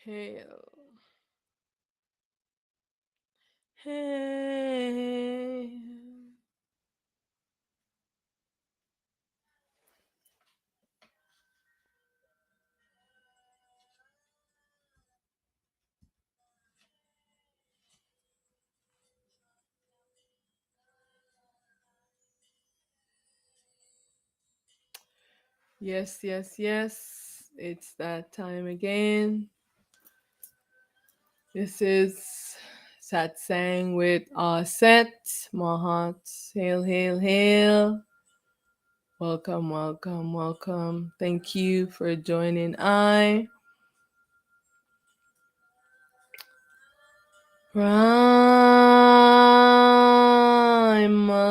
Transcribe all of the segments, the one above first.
Hail. Hail. Yes, yes, yes. It's that time again. This is Satsang with Auset Mahat. Hail, hail, hail. Welcome, welcome, welcome. Thank you for joining Prime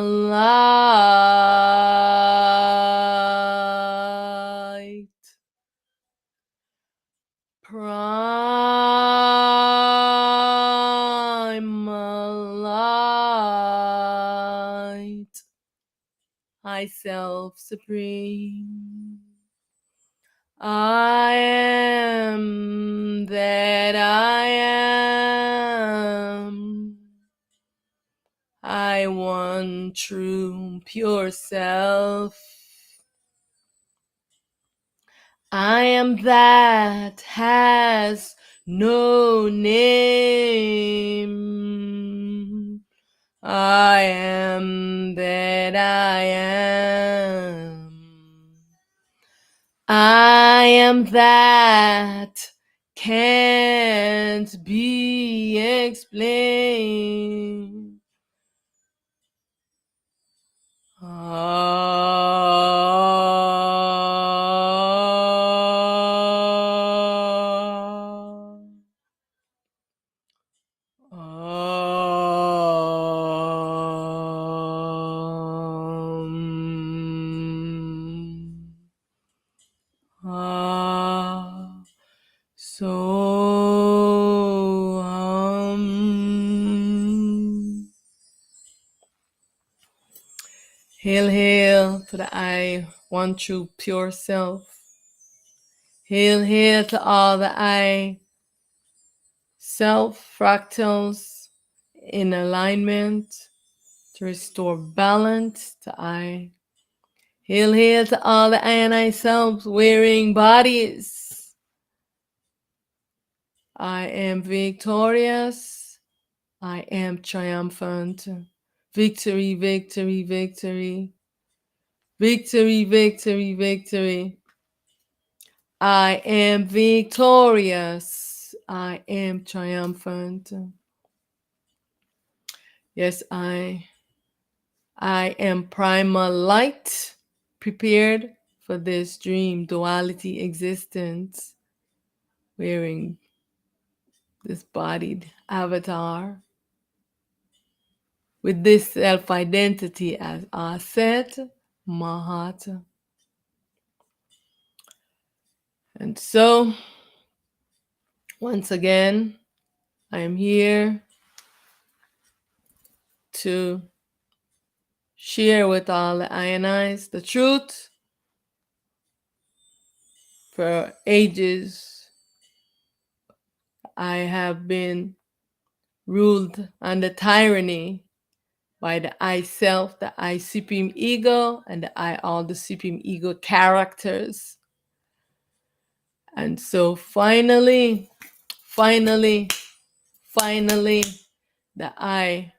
Light. Prime Light. I self supreme. I am that I am. I one true pure self. I am that has no name. I am that I am. I am that can't be explained. Ah, so hail, hail to the I, one true pure self. Hail, hail to all the I self fractals in alignment to restore balance to I. Hail, hail to all the I and I selves wearing bodies. I am victorious. I am triumphant. Victory, victory, victory. Victory, victory, victory. I am victorious. I am triumphant. Yes, I am primal light, prepared for this dream duality existence, wearing this bodied avatar with this self-identity as Auset Mahat. And so, once again, I am here to share with all the ionized the truth. For ages, I have been ruled under tyranny by the I self, the I supreme ego, and the I all the supreme ego characters. And so finally, the I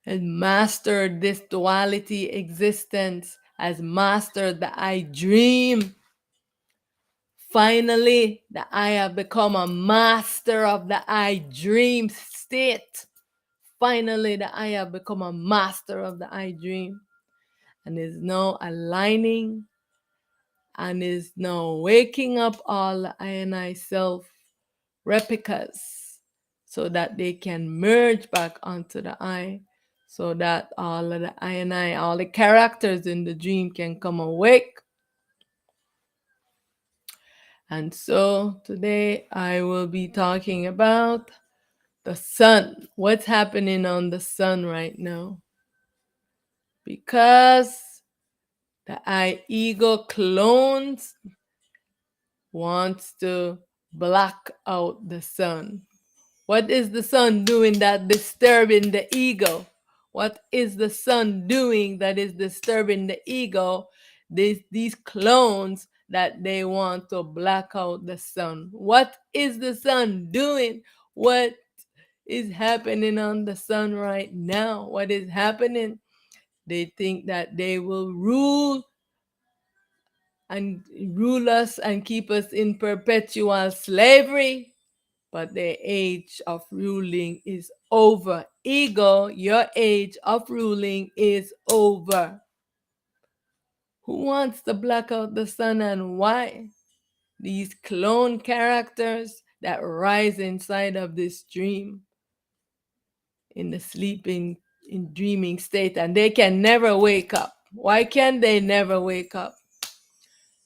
has mastered this duality existence, has mastered the I dream. Finally, the I have become a master of the I dream state. Finally, the I have become a master of the I dream and is now aligning and is now waking up all the I and I self replicas so that they can merge back onto the I, so that all of the I and I, all the characters in the dream can come awake. And so today I will be talking about the sun. What's happening on the sun right now? Because the I ego clones wants to block out the sun. What is the sun doing that disturbing the ego? What is the sun doing that is disturbing the ego? These clones that they want to block out the sun. What is the sun doing? What is happening on the sun right now? What is happening? They think that they will rule us and keep us in perpetual slavery. But the age of ruling is over. Ego, your age of ruling is over. Who wants to block out the sun and why? These clone characters that rise inside of this dream, in the sleeping, in dreaming state, and they can never wake up. Why can they never wake up?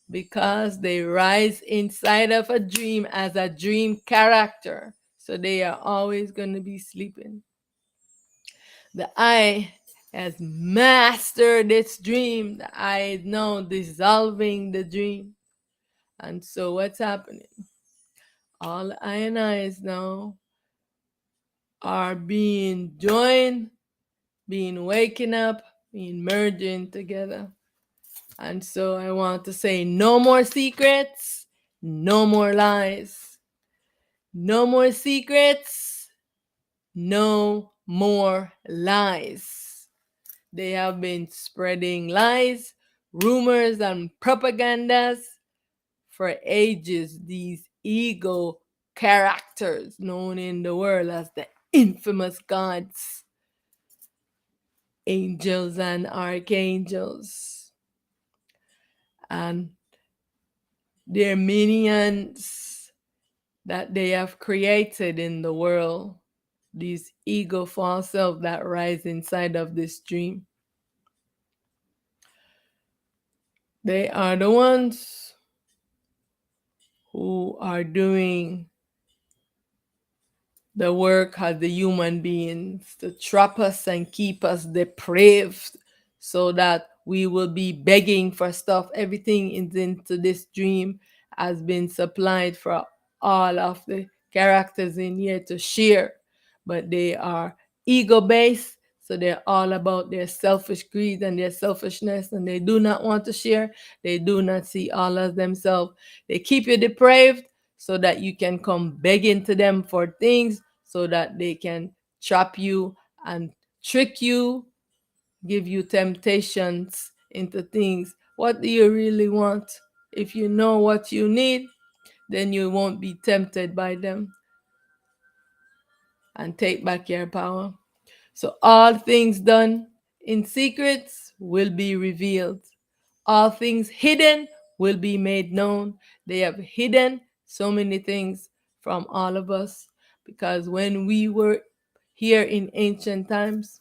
Because they rise inside of a dream as a dream character. So they are always going to be sleeping. The I has mastered its dream. The I is now dissolving the dream. And so what's happening? All I and I's now are being joined, being waking up, being merging together. And so I want to say no more secrets, no more lies. No more secrets, no more lies. They have been spreading lies, rumors, and propagandas for ages. These ego characters known in the world as the infamous gods, angels, and archangels, and their minions that they have created in the world, these ego false self that rise inside of this dream. They are the ones who are doing the work as the human beings to trap us and keep us depraved so that we will be begging for stuff. Everything is into this dream has been supplied for all of the characters in here to share, but they are ego based, so they're all about their selfish greed and their selfishness, and they do not want to share. They do not see all as themselves. They keep you depraved so that you can come begging to them for things, so that they can trap you and trick you, give you temptations into things. What do you really want? If you know what you need, then you won't be tempted by them and take back your power. So all things done in secrets will be revealed. All things hidden will be made known. They have hidden so many things from all of us, because when we were here in ancient times,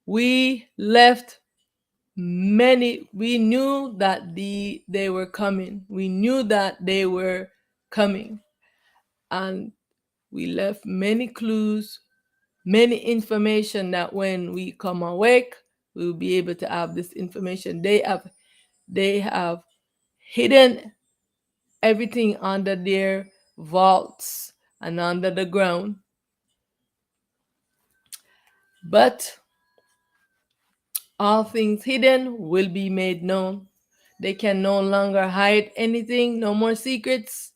we left many, we knew that they were coming. We knew that they were coming. And we left many clues, many information that when we come awake, we will be able to have this information. They have hidden everything under their vaults and under the ground. But all things hidden will be made known. They can no longer hide anything, no more secrets,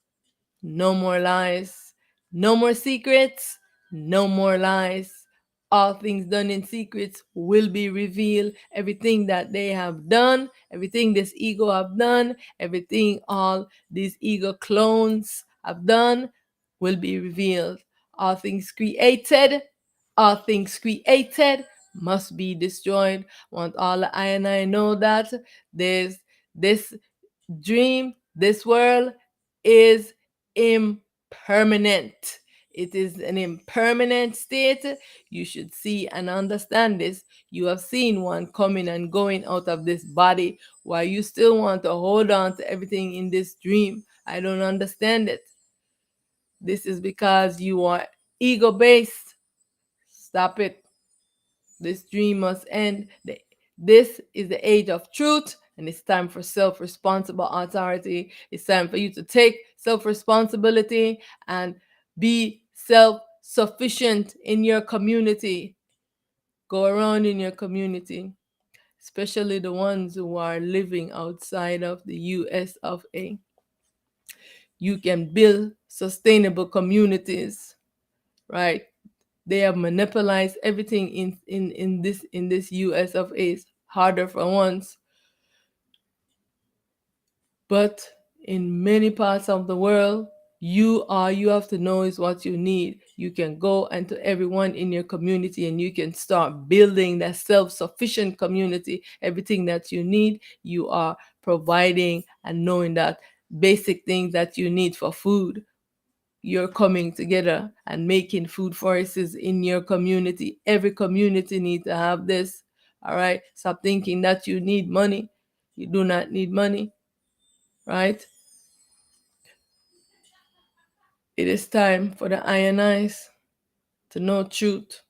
no more lies. No more secrets, no more lies. All things done in secrets will be revealed. Everything that they have done, everything this ego have done, everything all these ego clones have done will be revealed. All things created, all things created must be destroyed. Want all I and I know that there's this dream, this world is impermanent. It is an impermanent state. You should see and understand this. You have seen one coming and going out of this body. Why you still want to hold on to everything in this dream? I don't understand it. This is because you are ego based. Stop it. This dream must end. This is the age of truth. And it's time for self-responsible authority. It's time for you to take self-responsibility and be self-sufficient in your community. Go around in your community, especially the ones who are living outside of the US of A. You can build sustainable communities, right? They have monopolized everything in this US of A. It's harder for once, but in many parts of the world, you have to know is what you need. You can go and to everyone in your community and you can start building that self-sufficient community. Everything that you need, you are providing, and knowing that basic things that you need for food, you're coming together and making food forests in your community. Every community needs to have this. All right. Stop thinking that you need money. You do not need money. Right. It is time for the iron eyes to know truth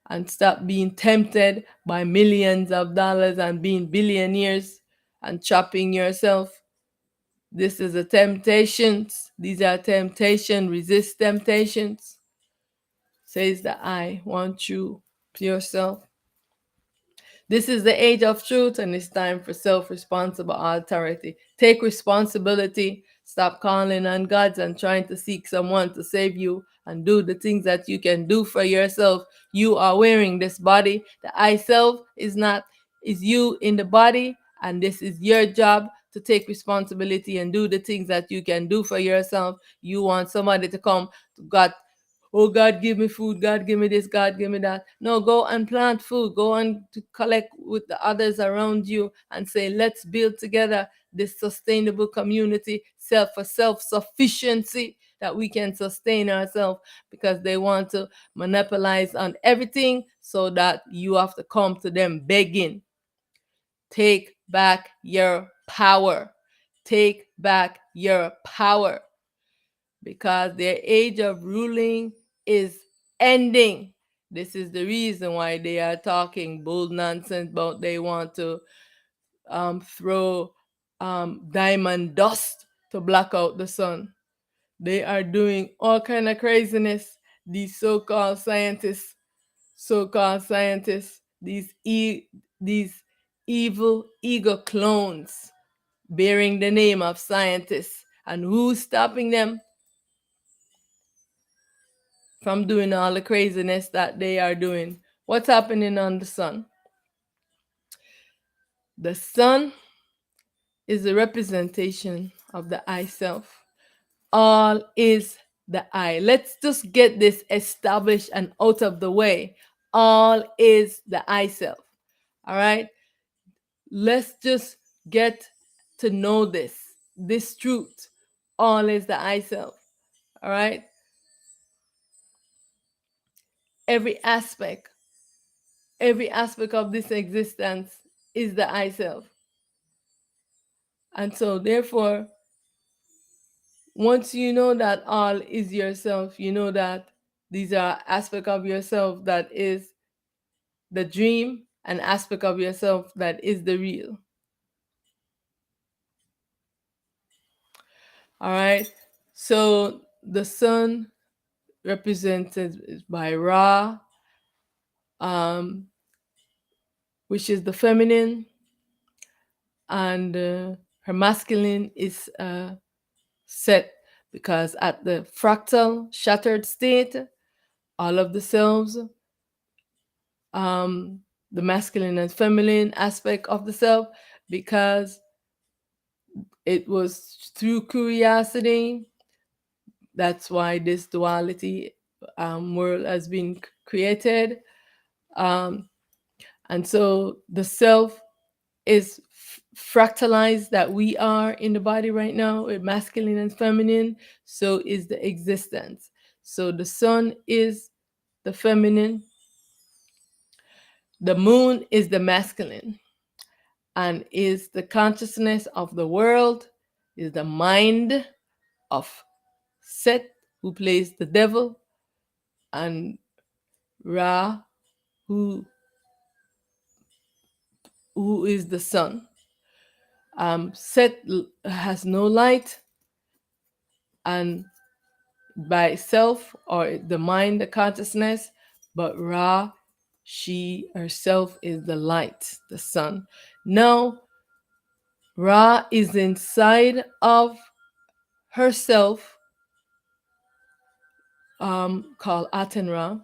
and stop being tempted by millions of dollars and being billionaires and chopping yourself. This is a temptations. These are temptation. Resist temptations. Says the I want you to yourself. This is the age of truth, and it's time for self-responsible authority. Take responsibility. Stop calling on gods and trying to seek someone to save you, and do the things that you can do for yourself. You are wearing this body. The I self is you in the body, and this is your job to take responsibility and do the things that you can do for yourself. You want somebody to come to God, oh God, give me food, God, give me this, God, give me that. No, go and plant food. Go and to collect with the others around you and say, let's build together this sustainable community, self-sufficiency, that we can sustain ourselves, because they want to monopolize on everything so that you have to come to them begging. Take back your power. Take back your power, because their age of ruling is ending. This is the reason why they are talking bull nonsense about they want to throw diamond dust to block out the sun. They are doing all kind of craziness. These so-called scientists, these evil ego clones bearing the name of scientists, and who's stopping them from doing all the craziness that they are doing? What's happening on the sun? The sun is a representation of the I self. All is the I. Let's just get this established and out of the way. All is the I self. All right? Let's just get to know this truth. All is the I self. All right? Every aspect of this existence is the I self. And so, therefore, once you know that all is yourself, you know that these are aspects of yourself that is the dream, an aspect of yourself that is the real. All right. So the sun represented by Ra, which is the feminine, and her masculine is Set, because at the fractal shattered state, all of the selves, the masculine and feminine aspect of the self, because it was through curiosity. That's why this duality world has been created. Um, and so the self is fractalized, that we are in the body right now with masculine and feminine. So is the existence. So the sun is the feminine, the moon is the masculine, and is the consciousness of the world, is the mind of Set, who plays the devil, and Ra, who is the sun. Set has no light and by itself, or the mind, the consciousness, but Ra, she herself is the light, the sun. Now, Ra is inside of herself, called Aten Ra,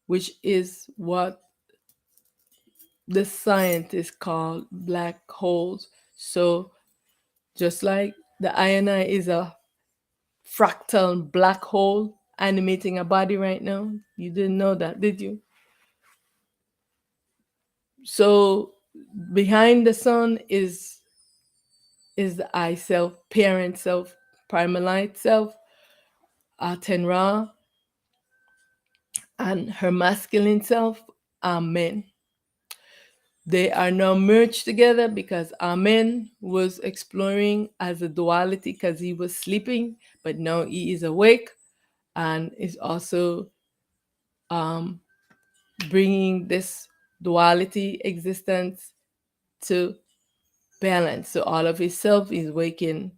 which is what the scientists call black holes. So, just like the INI is a fractal black hole animating a body right now, you didn't know that, did you? So behind the sun is the I self, parent self, primal light self, Aten Ra, and her masculine self, Amen. They are now merged together because Amen was exploring as a duality because he was sleeping, but now he is awake and is also um, bringing this duality existence to balance. So all of his self is waking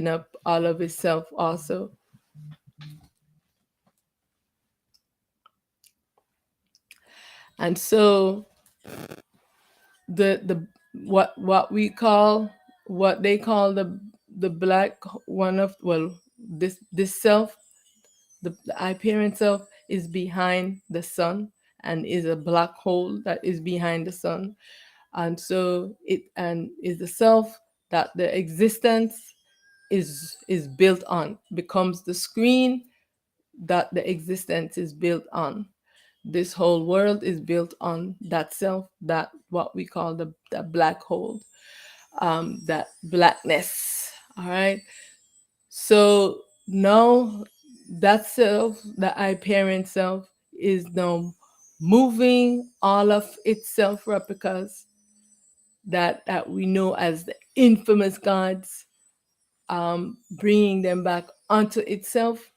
up all of his self also. And so the what we call, what they call the black one of, well, this self, the I parent self is behind the sun and is a black hole that is behind the sun. And so it and is the self that the existence is built on, becomes the screen that the existence is built on. This whole world is built on that self, that what we call the black hole, that blackness. All right. So now that self, the I parent self, is now moving all of its self replicas that we know as the infamous gods, bringing them back onto itself,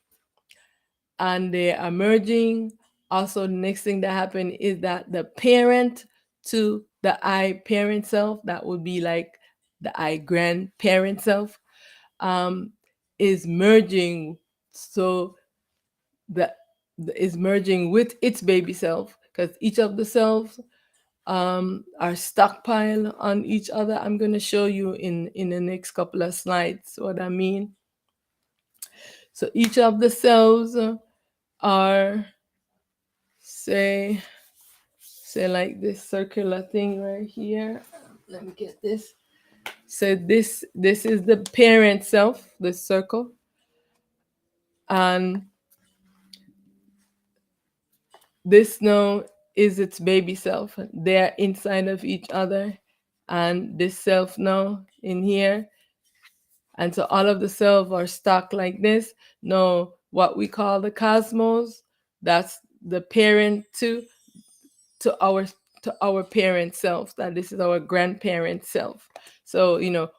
and they are merging. Also, the next thing that happened is that the parent to the I parent self, that would be like the I grandparent self, um, is merging. So the is merging with its baby self, because each of the selves are stockpiled on each other. I'm going to show you in the next couple of slides what I mean. So each of the cells are, say like this circular thing right here. Let me get this. So this is the parent self, the circle, and this now is its baby self. They're inside of each other, and this self now in here. And so all of the selves are stuck like this. Now, what we call the cosmos, that's the parent to our to our parent self, that this is our grandparent self. So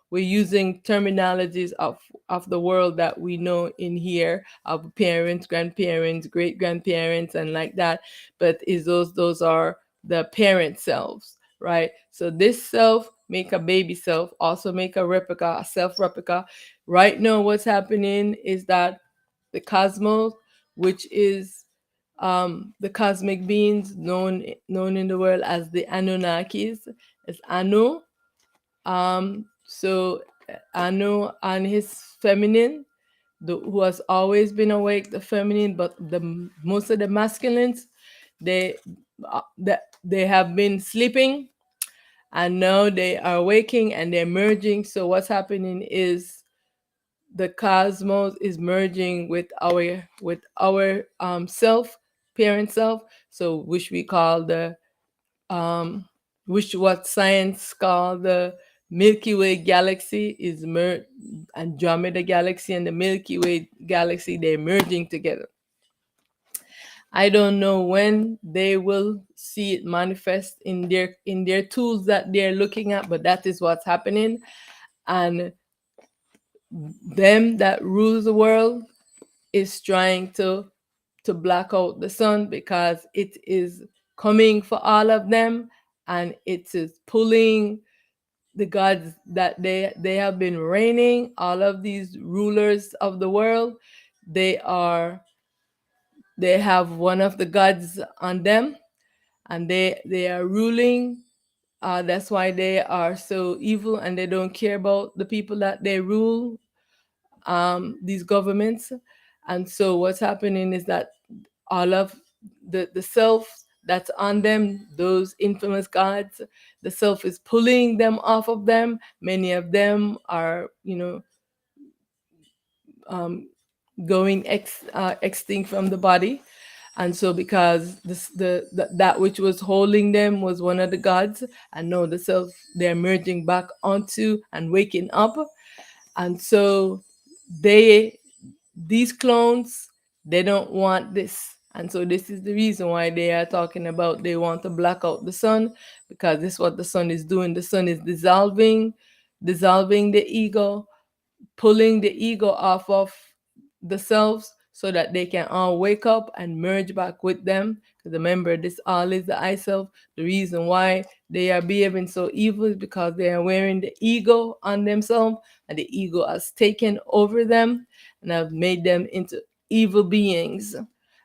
we're using terminologies of the world that we know in here, of parents, grandparents, great grandparents, and like that. But is those are the parent selves, right? So this self make a baby self, also make a replica, a self replica. Right now what's happening is that the cosmos, which is the cosmic beings known in the world as the Anunnakis, as Anu. So Anu and his feminine, who has always been awake, the feminine, but most of the masculines, they they have been sleeping, and now they are waking and they're merging. So what's happening is the cosmos is merging with our self, parent self, so which we call the which what science call the Milky Way galaxy is Andromeda galaxy and the Milky Way galaxy, they're merging together. I don't know when they will see it manifest in their tools that they're looking at, but that is what's happening. And them that rules the world is trying to black out the sun, because it is coming for all of them, and it is pulling the gods that they have been reigning, all of these rulers of the world, they are they have one of the gods on them, and they are ruling. That's why they are so evil, and they don't care about the people that they rule, these governments. And so what's happening is that all of the self that's on them, those infamous gods, the self is pulling them off of them. Many of them are, um, going extinct from the body. And so because that which was holding them was one of the gods, and now the self, they're merging back onto and waking up. And so they these clones, they don't want this. And so this is the reason why they are talking about they want to black out the sun, because this is what the sun is doing. The sun is dissolving the ego, pulling the ego off of the selves, so that they can all wake up and merge back with them. Because remember, this all is the I self. The reason why they are behaving so evil is because they are wearing the ego on themselves, and the ego has taken over them and have made them into evil beings.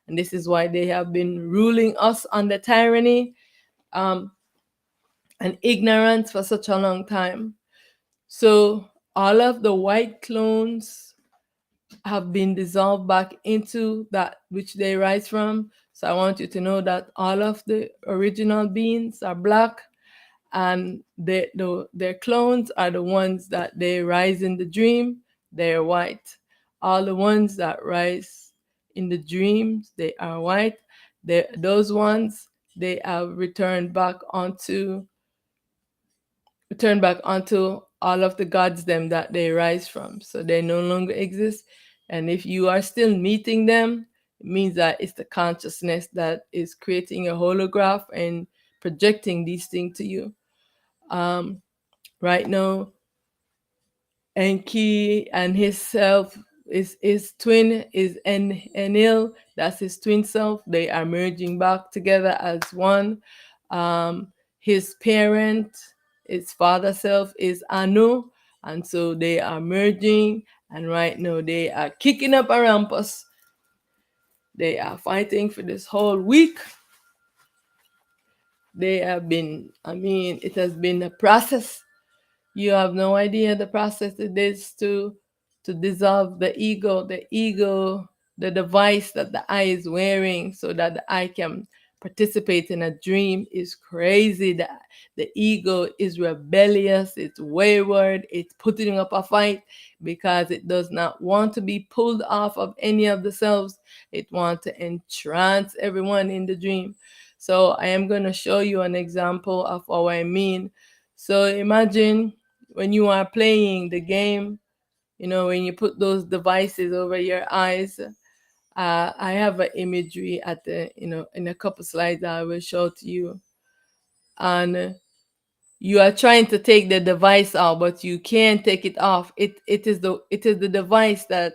And this is why they have been ruling us under tyranny, um, and ignorance for such a long time. So all of the white clones have been dissolved back into that which they rise from. So I want you to know that all of the original beings are black, and their clones are the ones that they rise in the dream. They're white. All the ones that rise in the dreams, they are white. Those ones, they have returned back onto all of the gods them that they rise from. So they no longer exist. And if you are still meeting them, it means that it's the consciousness that is creating a holograph and projecting these things to you. Right now, Enki and his self is his twin is Enil. That's his twin self. They are merging back together as one. His parent, his father self is Anu, and so they are merging. And right now they are kicking up a rumpus. They are fighting for this whole week. They have been, I mean, it has been a process. You have no idea the process it is to dissolve the ego, the device that the I is wearing, so that the I can participate in a dream is crazy. The ego is rebellious, it's wayward, it's putting up a fight because it does not want to be pulled off of any of the selves. It wants to entrance everyone in the dream. So I am going to show you an example of what I mean. So imagine when you are playing the game, when you put those devices over your eyes. I have an imagery in a couple slides that I will show to you. And you are trying to take the device out, but you can't take it off. It is the device that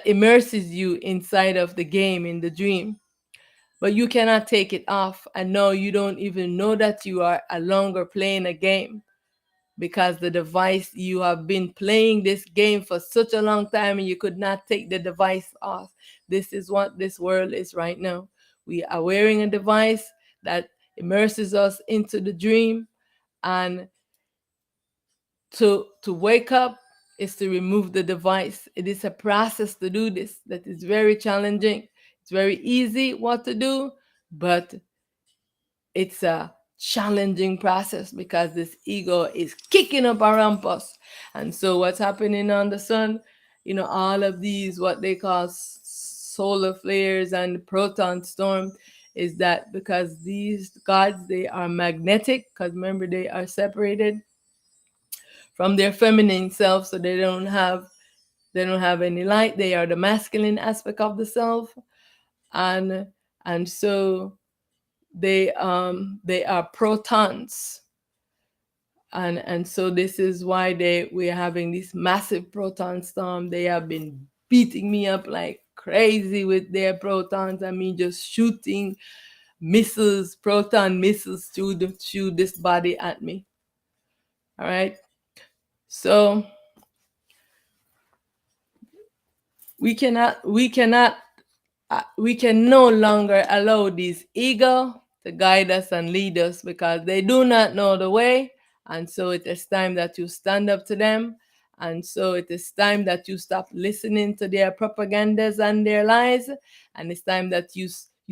immerses you inside of the game in the dream. But you cannot take it off. And no, you don't even know that you are no longer playing a game, because the device, you have been playing this game for such a long time and you could not take the device off. This is what this world is right now. We are wearing a device that immerses us into the dream, and to wake up is to remove the device. It is a process to do this that is very challenging. It's very easy what to do, but it's a challenging process because this ego is kicking up around us. And so what's happening on the sun, all of these, what they call solar flares and proton storm, is that because these gods, they are magnetic, because remember, they are separated from their feminine self, so they don't have any light. They are the masculine aspect of the self. And so they are protons. And so this is why we're having this massive proton storm. They have been beating me up like crazy with their protons. I mean, just shooting proton missiles through this body at me. All right. So we can no longer allow these ego to guide us and lead us, because they do not know the way. And so it is time that you stand up to them. And so it is time that you stop listening to their propagandas and their lies. And it's time that you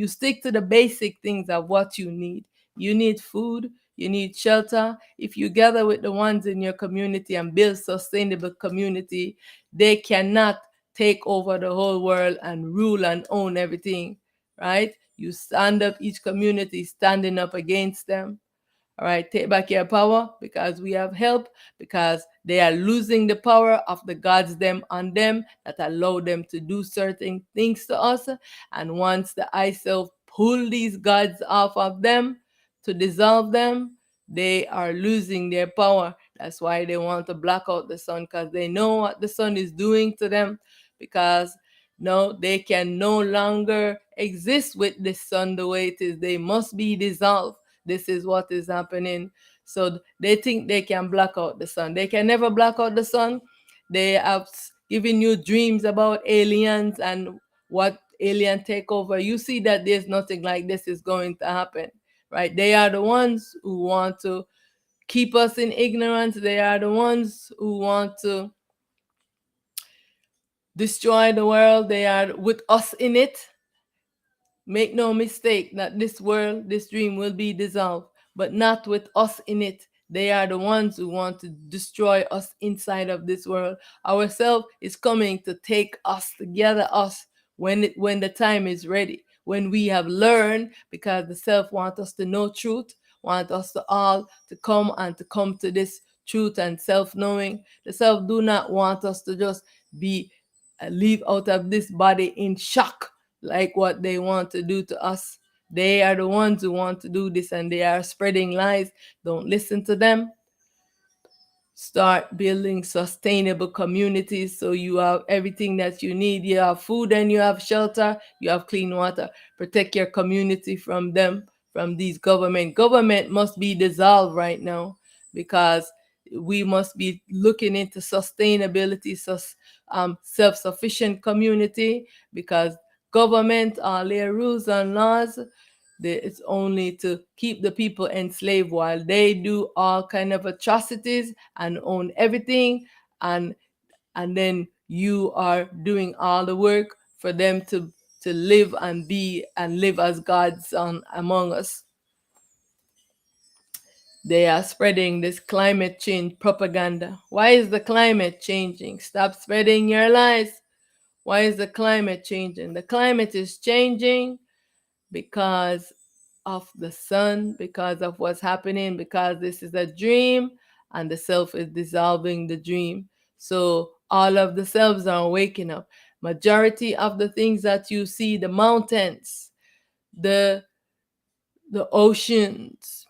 stick to the basic things of what you need. You need food, you need shelter. If you gather with the ones in your community and build sustainable community, they cannot take over the whole world and rule and own everything, right? You stand up, each community standing up against them. All right, take back your power, because we have help, because they are losing the power of the gods them on them that allow them to do certain things to us. And once the I self pull these gods off of them to dissolve them, they are losing their power. That's why they want to block out the sun, because they know what the sun is doing to them. Because no, they can no longer exist with the sun the way it is. They must be dissolved. This is what is happening. So they think they can block out the sun. They can never block out the sun. They have given you dreams about aliens and what alien takeover. You see that there's nothing like this is going to happen, right? They are the ones who want to keep us in ignorance. They are the ones who want to destroy the world. They are with us in it. Make no mistake that this world, this dream will be dissolved, but not with us in it. They are the ones who want to destroy us inside of this world. Ourself is coming to take us, to gather us when the time is ready, when we have learned, because the self wants us to know truth, want us to all to come to this truth and self-knowing. The self do not want us to just be leave out of this body in shock, like what they want to do to us. They are the ones who want to do this, and they are spreading lies. Don't listen to them. Start building sustainable communities, so you have everything that you need. You have food and you have shelter, you have clean water. Protect your community from them, from these government must be dissolved right now, because we must be looking into sustainability, self-sufficient community, because government, all their rules and laws, it's only to keep the people enslaved, while they do all kind of atrocities and own everything. And then you are doing all the work for them to live and be and live as gods among us. They are spreading this climate change propaganda. Why is the climate changing? Stop spreading your lies. Why is the climate changing? The climate is changing because of the sun, because of what's happening, because this is a dream and the self is dissolving the dream. So all of the selves are waking up. Majority of the things that you see, the mountains, the the oceans,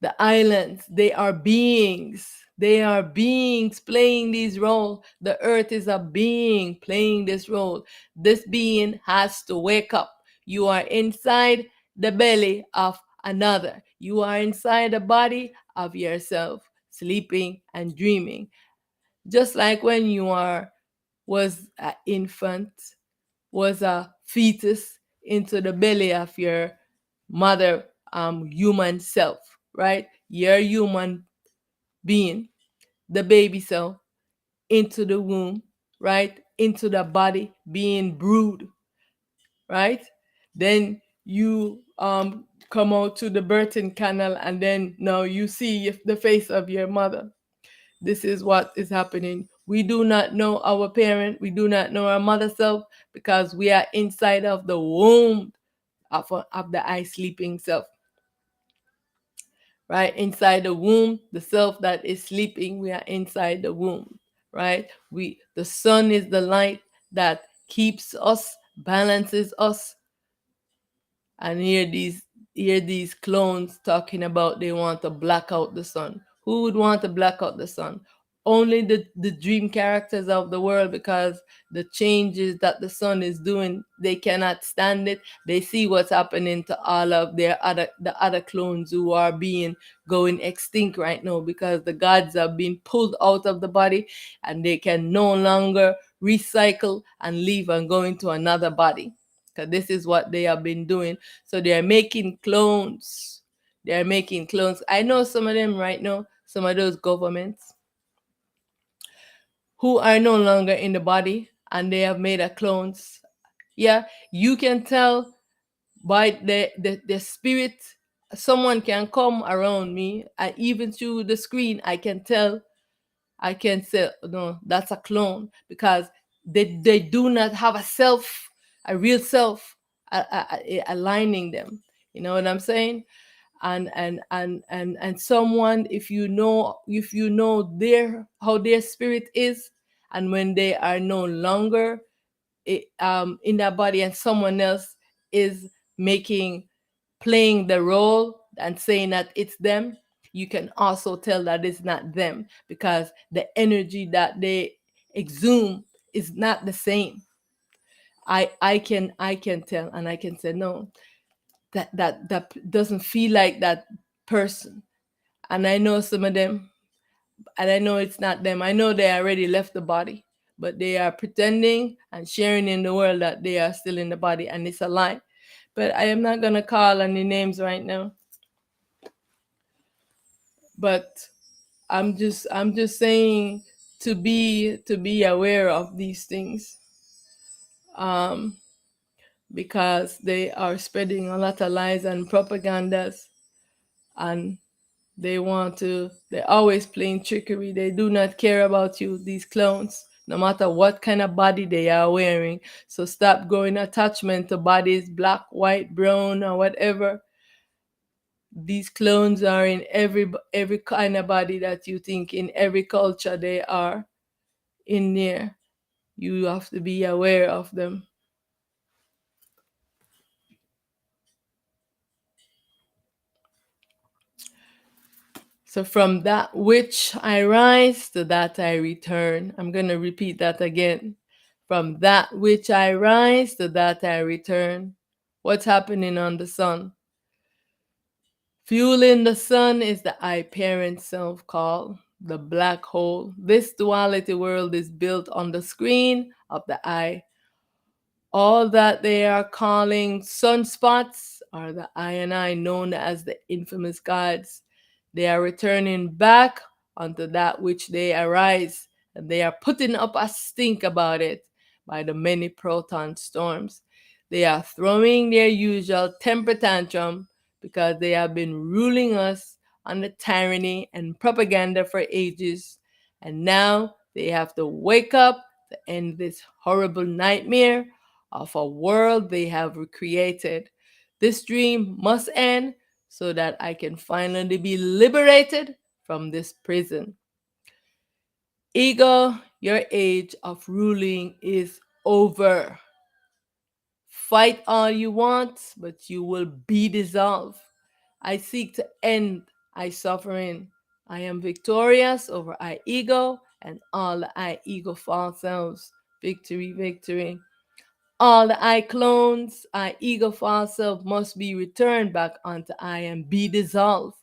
the islands, they are beings. They are beings playing this role. The earth is a being playing this role. This being has to wake up. You are inside the belly of another. You are inside the body of yourself, sleeping and dreaming. Just like when you was an infant, was a fetus into the belly of your mother, human self, right? Your human being, the baby self, into the womb, right? Into the body, being brewed, right? Then you come out to the birthing canal, and then now you see the face of your mother. This is what is happening. We do not know our parent, we do not know our mother self, because we are inside of the womb of the I sleeping self, right? Inside the womb, the self that is sleeping, we are inside the womb, right? The sun is the light that keeps us, balances us. And here these clones talking about they want to black out the sun. Who would want to black out the sun? only the dream characters of the world, because the changes that the sun is doing, they cannot stand it. They see what's happening to all of the other clones who are being going extinct right now, because the gods have been pulled out of the body and they can no longer recycle and leave and go into another body, because this is what they have been doing. So they are making clones. They are making clones. I know some of them right now, some of those governments who are no longer in the body, and they have made a clones. Yeah, you can tell by the spirit. Someone can come around me, and even through the screen I can tell. I can say, no, that's a clone, because they do not have a self, a real self, aligning them. You know what I'm saying? And someone, if you know their how their spirit is, and when they are no longer in that body, and someone else is making playing the role and saying that it's them, you can also tell that it's not them, because the energy that they exhume is not the same. I can tell, and I can say, no, that doesn't feel like that person. And I know some of them, and I know it's not them. I know they already left the body, but they are pretending and sharing in the world that they are still in the body, and it's a lie. But I am not gonna call any names right now. But I'm just saying, to be aware of these things, um, because they are spreading a lot of lies and propagandas, and they're always playing trickery. They do not care about you, these clones, no matter what kind of body they are wearing. So stop growing attachment to bodies, black, white, brown, or whatever. These clones are in every kind of body that you think, in every culture they are in there. You have to be aware of them. So from that which I rise, to that I return. I'm going to repeat that again. From that which I rise, to that I return. What's happening on the sun? Fueling the sun is the I parent self call, the black hole. This duality world is built on the screen of the I. All that they are calling sunspots are the I and I, known as the infamous gods. They are returning back unto that which they arise, and they are putting up a stink about it by the many proton storms. They are throwing their usual temper tantrum because they have been ruling us under tyranny and propaganda for ages, and now they have to wake up to end this horrible nightmare of a world they have recreated. This dream must end so that I can finally be liberated from this prison. Ego, your age of ruling is over. Fight all you want, but you will be dissolved. I seek to end I suffering. I am victorious over I ego and all the I ego false selves. Victory, victory. All the I clones, I ego false self must be returned back unto I and be dissolved.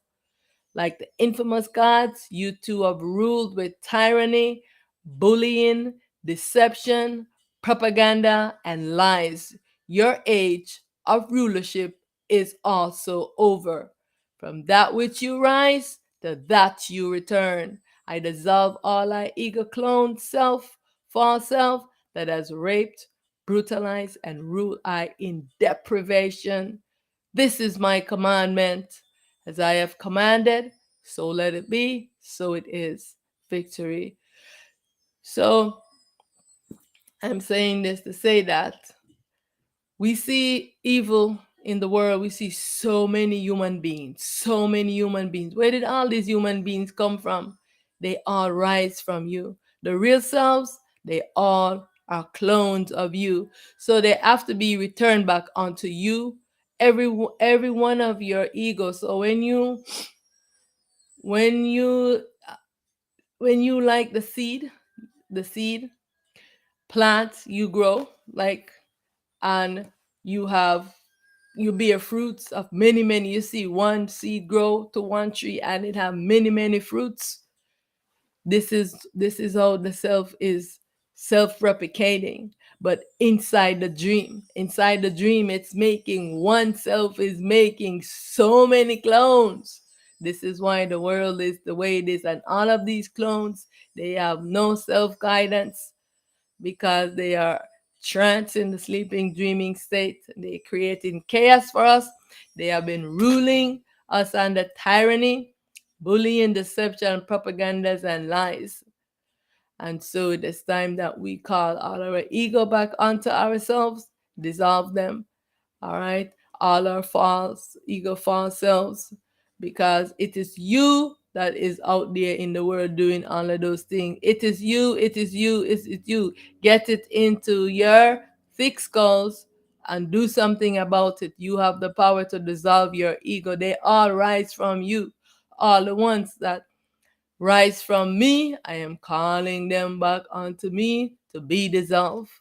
Like the infamous gods, you too have ruled with tyranny, bullying, deception, propaganda, and lies. Your age of rulership is also over. From that which you rise, to that you return. I dissolve all I ego clone self, false self, that has raped, brutalized, and ruled I in deprivation. This is my commandment. As I have commanded, so let it be, so it is. Victory. So I'm saying this to say that we see evil in the world. We see so many human beings, so many human beings. Where did all these human beings come from? They all rise from you. The real selves, they all are clones of you. So they have to be returned back onto you, every one of your egos. So when you when you like the seed plants you grow, like, and you have you bear fruits of many many. You see one seed grow to one tree and it have many many fruits. This is how the self is self-replicating. But inside the dream it's making oneself is making so many clones. This is why the world is the way it is, and all of these clones, they have no self-guidance, because they are tranced in the sleeping dreaming state. They're creating chaos for us. They have been ruling us under tyranny, bullying, deception, propagandas, and lies. And so it is time that we call all our ego back onto ourselves, dissolve them, all right? All our false, ego false selves, because it is you that is out there in the world doing all of those things. It is you, it is you, it's you. Get it into your thick skulls and do something about it. You have the power to dissolve your ego. They all rise from you. All the ones that rise from me, I am calling them back onto me to be dissolved.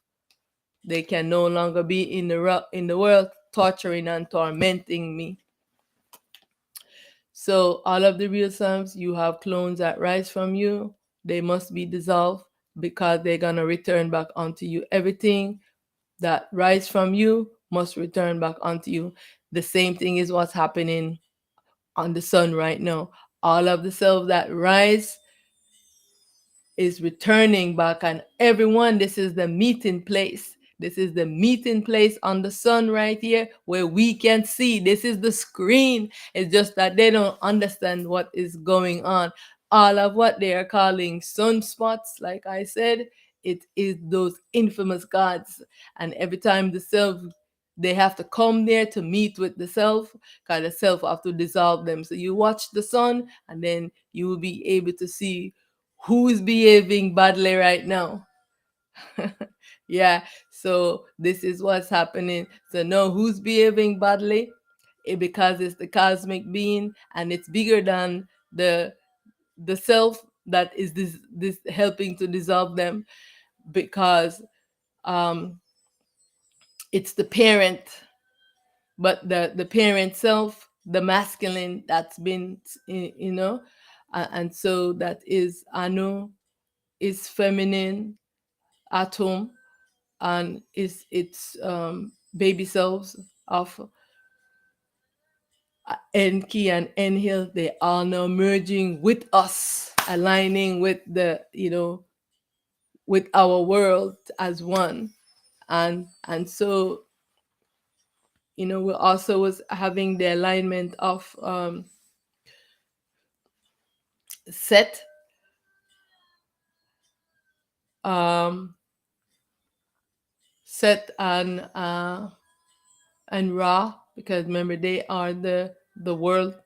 They can no longer be in the world torturing and tormenting me. So all of the real selves, you have clones that rise from you. They must be dissolved, because they're gonna return back onto you. Everything that rise from you must return back onto you. The same thing is what's happening on the sun right now. All of the selves that rise is returning back, and everyone, this is the meeting place. This is the meeting place on the sun right here, where we can see. This is the screen. It's just that they don't understand what is going on. All of what they are calling sunspots, like I said, it is those infamous gods. And every time the self, they have to come there to meet with the self, because the self have to dissolve them. So you watch the sun, and then you will be able to see who's behaving badly right now. Yeah, so this is what's happening. So know who's behaving badly, because it's the cosmic being, and it's bigger than the self that is this helping to dissolve them, because um it's the parent, but the parent self, the masculine, that's been and so that is Anu, is feminine atom, and is its baby selves of Enki and Enhil. They are now merging with us, aligning with with our world as one. And so we also was having the alignment of Set, um Set and Ra, because remember, they are the world,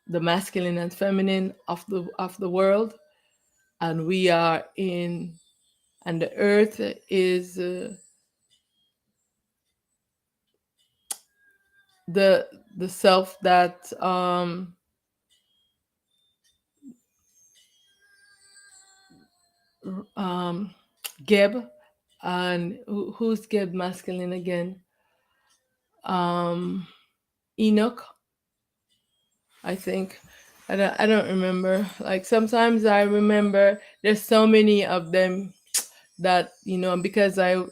the masculine and feminine of the world. And we are in, and the earth is the self that um Geb. And who's Geb masculine again? um Enoch, I think. I don't remember. Like, sometimes I remember there's so many of them that, because I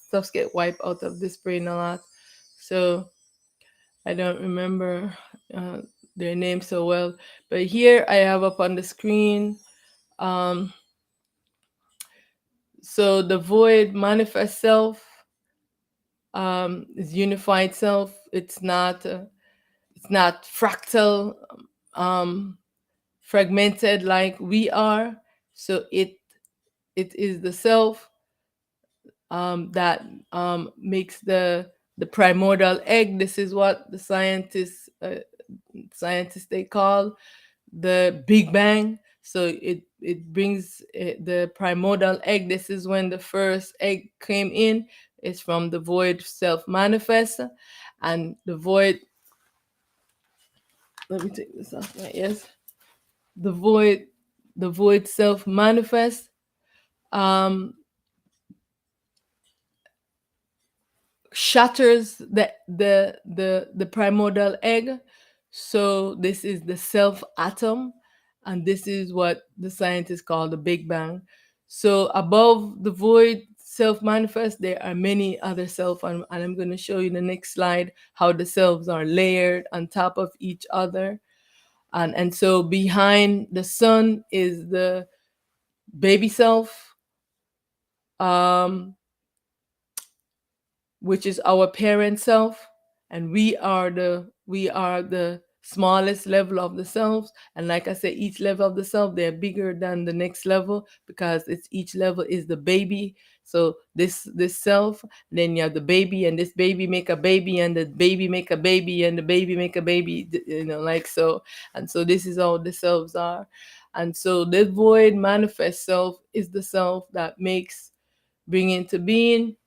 stuff get wiped out of this brain a lot. So I don't remember uh, their names so well. But here I have up on the screen. Um, so the void manifest self is unified self. It's not fractal, um, fragmented like we are. So it is the self that makes the primordial egg. This is what the scientists they call the Big Bang. So it brings the primordial egg. This is when the first egg came in. It's from the void self manifest, and the void. Let me take this off my ears. the void, the void self manifest, um, shatters the primordial egg. So this is the self atom, and this is what the scientists call the Big Bang. So above the void self manifest, there are many other self, and I'm going to show you the next slide how the selves are layered on top of each other. And so behind the sun is the baby self, um, which is our parent self, and we are the smallest level of the selves. And like I said, each level of the self, they're bigger than the next level, because it's each level is the baby. So this self, then you have the baby, and this baby make a baby, and the baby make a baby, and the baby make a baby, like so. And so this is all the selves are. And so the void manifest self is the self that makes, bring into being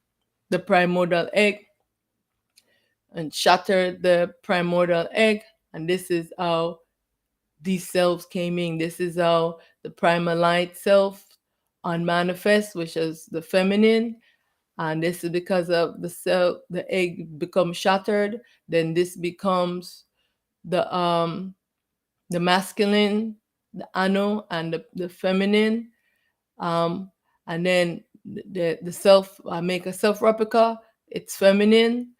the primordial egg and shatter the primordial egg. And this is how these selves came in. This is how the primal light self unmanifest, which is the feminine. And this is because of the egg becomes shattered. Then this becomes the masculine, the ano, and the feminine. Um, and then the self, make a self replica. It's feminine,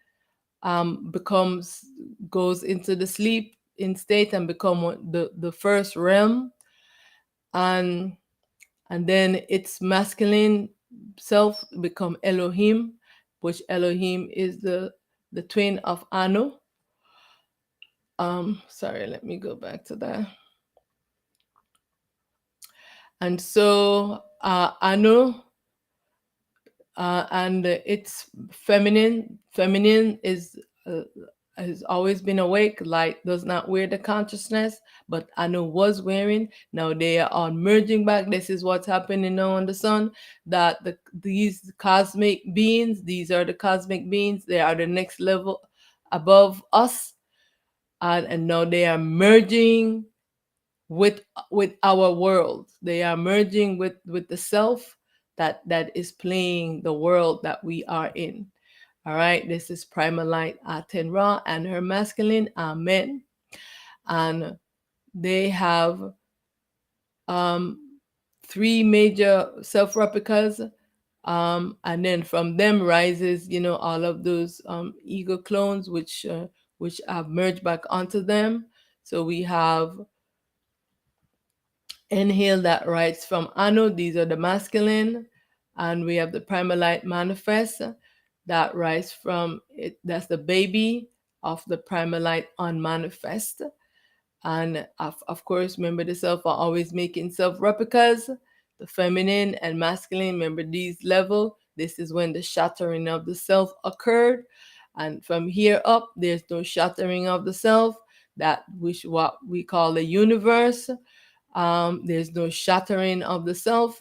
becomes, goes into the sleep in state and become the first realm. And and then its masculine self become Elohim, which Elohim is the twin of Anu. Sorry, let me go back to that. And so Anu, and its feminine is, has always been awake. Light does not wear the consciousness, but Anu was wearing. Now they are all merging back. This is what's happening now on the sun, that these cosmic beings, these are the cosmic beings, they are the next level above us. And now they are merging with our world. They are merging with the self that is playing the world that we are in. All right, this is Primal Light Aten Ra and her masculine, Amen. And they have um, three major self replicas. And then from them rises, all of those ego clones, which have merged back onto them. So we have Inhale that writes from Anu, these are the masculine. And we have the Primal Light Manifest that writes from it, that's the baby of the Primal Light Unmanifest. And of course, remember the self are always making self replicas, the feminine and masculine. Remember these level. This is when the shattering of the self occurred. And from here up, there's no shattering of the self, that which what we call the universe. There's no shattering of the self.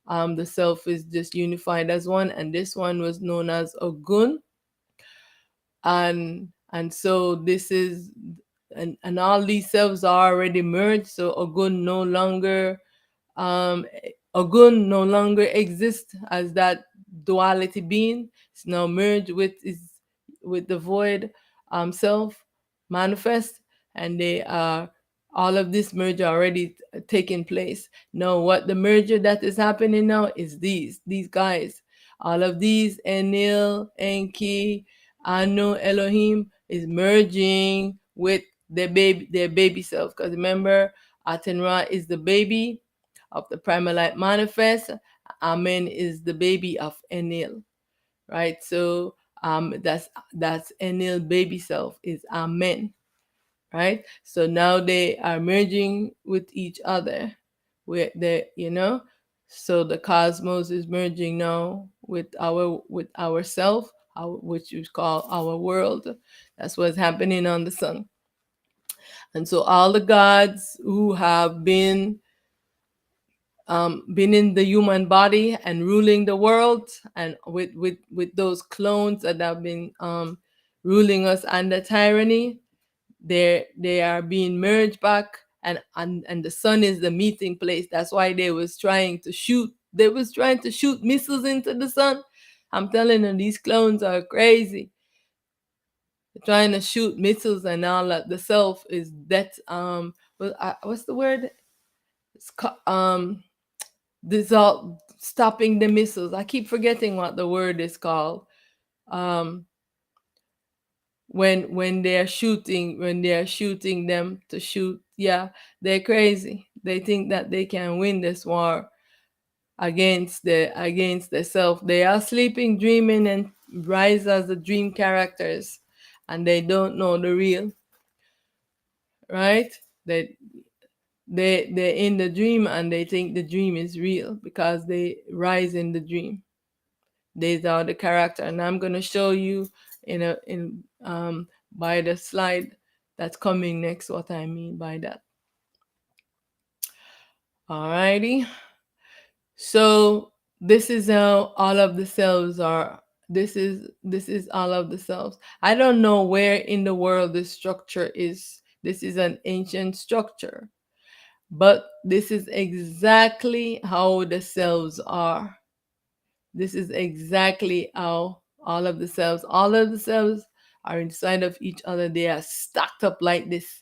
The self is just unified as one, and this one was known as Ogun. And so this is, and all these selves are already merged. So Ogun no longer, um, Ogun no longer exists as that duality being. It's now merged with the void self manifest, and they are, all of this merger already taking place. Now, what the merger that is happening now is these guys, all of these, Enil, Enki, Anu, Elohim, is merging with their baby self. Because remember, Aten Ra is the baby of the Primal Light Manifest. Amen is the baby of Enil, right? So that's Enil baby self is Amen, right? So now they are merging with each other, with so the cosmos is merging now with our self, which we call our world. That's what's happening on the sun. And so all the gods who have been in the human body and ruling the world, and with those clones that have been ruling us under tyranny, they are being merged back, and the sun is the meeting place. That's why they was trying to shoot missiles into the sun. I'm telling you, these clones are crazy. They're trying to shoot missiles and all that. The self is that what's the word? It's dissolve, stopping the missiles. I keep forgetting what the word is called. Um, when they're shooting them to shoot, yeah, they're crazy. They think that they can win this war against the self. They are sleeping, dreaming, and rise as the dream characters, and they don't know the real, right? They're in the dream and they think the dream is real because they rise in the dream. These are the character, and I'm gonna show you in by the slide that's coming next what I mean by that. Alrighty. So this is how all of the cells are. This is all of the cells. I don't know where in the world this structure is. This is an ancient structure, but this is exactly how the cells are. This is exactly how all of the cells are inside of each other. They are stacked up like this.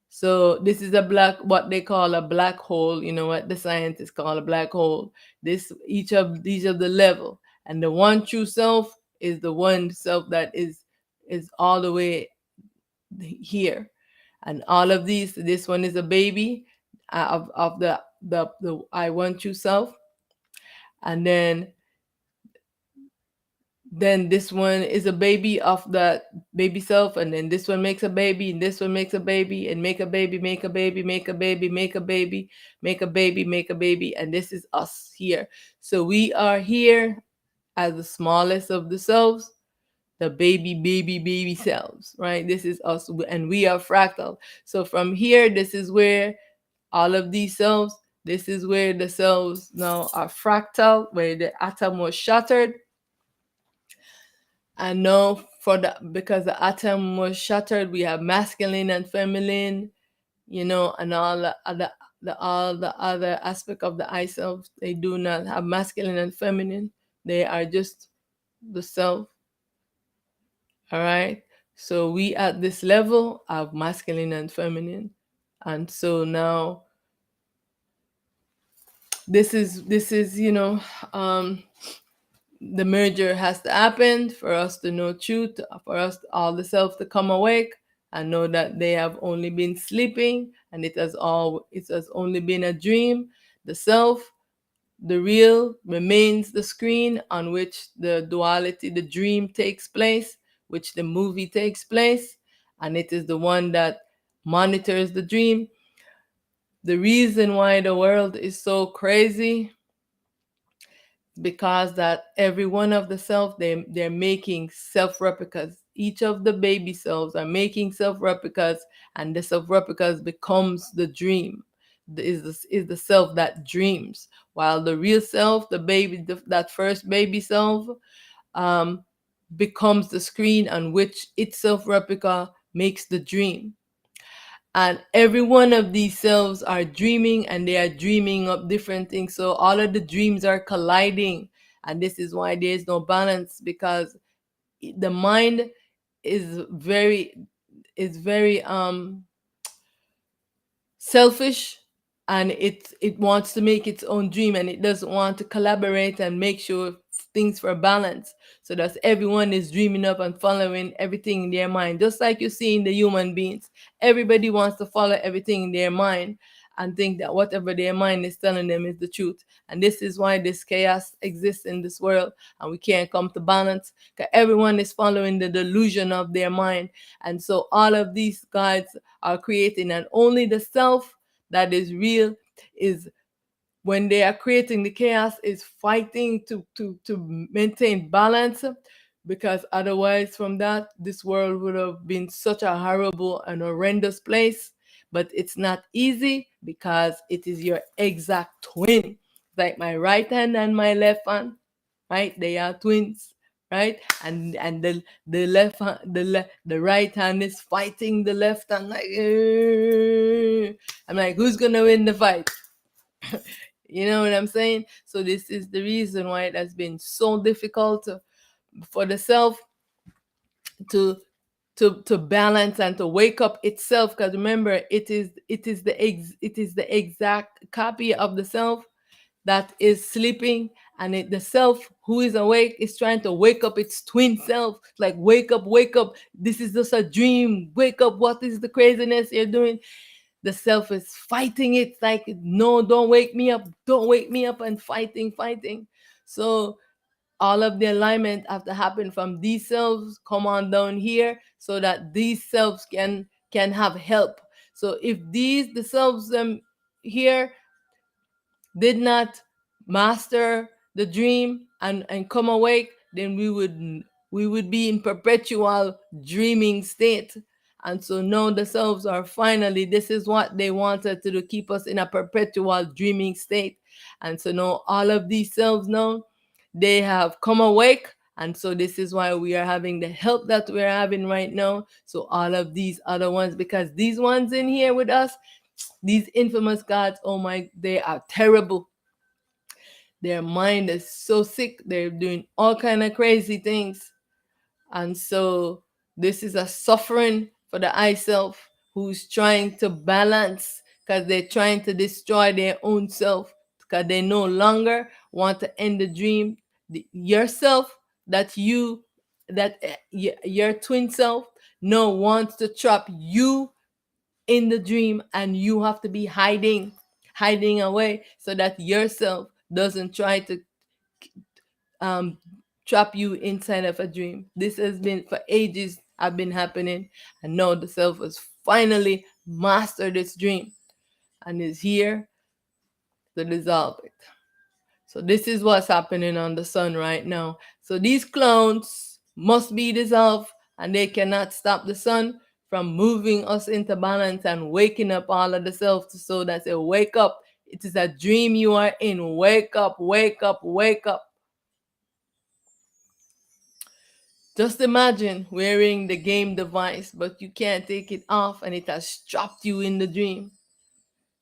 So this is what they call a black hole. You know what the scientists call a black hole. This each of these are the level, and the one true self is the one self that is all the way here, and all of these. This one is a baby of the I want true self, and then this one is a baby of the baby self, and then this one makes a baby, and this one makes a baby, and make a baby, make a baby, make a baby, make a baby, make a baby, make a baby, and this is us here. So we are here as the smallest of the selves, the baby selves, right? This is us, and we are fractal. So from here, this is where all of these selves, this is where the cells now are fractal, where the atom was shattered. I know because the atom was shattered, we have masculine and feminine, and all the other aspect of the I self. They do not have masculine and feminine. They are just the self. All right. So we at this level of masculine and feminine, and so now this is the merger has to happen for us to know truth, for us all the self to come awake and know that they have only been sleeping, and it has only been a dream. The self, the real, remains the screen on which the duality, the dream takes place, which the movie takes place, and it is the one that monitors the dream. The reason why the world is so crazy, because that every one of the self, they're making self replicas. Each of the baby selves are making self replicas, and the self replicas becomes the dream. Is the self that dreams, while the real self, the baby, that first baby self, um, becomes the screen on which its self replica makes the dream. And every one of these selves are dreaming, and they are dreaming up different things, so all of the dreams are colliding, and this is why there's no balance, because the mind is very selfish, and it wants to make its own dream, and it doesn't want to collaborate and make sure things for balance. So that everyone is dreaming up and following everything in their mind, just like you see in the human beings. Everybody wants to follow everything in their mind and think that whatever their mind is telling them is the truth. And this is why this chaos exists in this world, and we can't come to balance, because everyone is following the delusion of their mind. And so all of these guides are creating, and only the self that is real is, when they are creating the chaos, is fighting to maintain balance, because otherwise from that, this world would have been such a horrible and horrendous place. But it's not easy, because it is your exact twin, like my right hand and my left hand, right? They are twins, right? And the right hand is fighting the left hand, like, I'm like, who's gonna win the fight? You know what I'm saying? So this is the reason why it has been so difficult for the self to to balance and to wake up itself, because remember, it is the exact copy of the self that is sleeping, and the self who is awake is trying to wake up its twin self, like, wake up, this is just a dream, wake up, what is the craziness you're doing? The self is fighting it, like, no, don't wake me up, don't wake me up, and fighting. So all of the alignment have to happen from these selves come on down here, so that these selves can have help. So if the selves here did not master the dream and come awake, then we would be in perpetual dreaming state. And so now the selves are finally, this is what they wanted to do, keep us in a perpetual dreaming state. And so now all of these selves now, they have come awake. And so this is why we are having the help that we're having right now. So all of these other ones, because these ones in here with us, these infamous gods, oh my, they are terrible. Their mind is so sick. They're doing all kind of crazy things. And so this is a suffering for the I self, who's trying to balance, because they're trying to destroy their own self, because they no longer want to end the dream. Yourself, that you, that your twin self, no wants to trap you in the dream, and you have to be hiding away, so that yourself doesn't try to um trap you inside of a dream. This has been for ages, have been happening, and now the self has finally mastered its dream and is here to dissolve it. So this is what's happening on the sun right now. So these clones must be dissolved, and they cannot stop the sun from moving us into balance and waking up all of the selves, so that they wake up. It is a dream you are in. Wake up, wake up, wake up. Just imagine wearing the game device, but you can't take it off, and it has trapped you in the dream.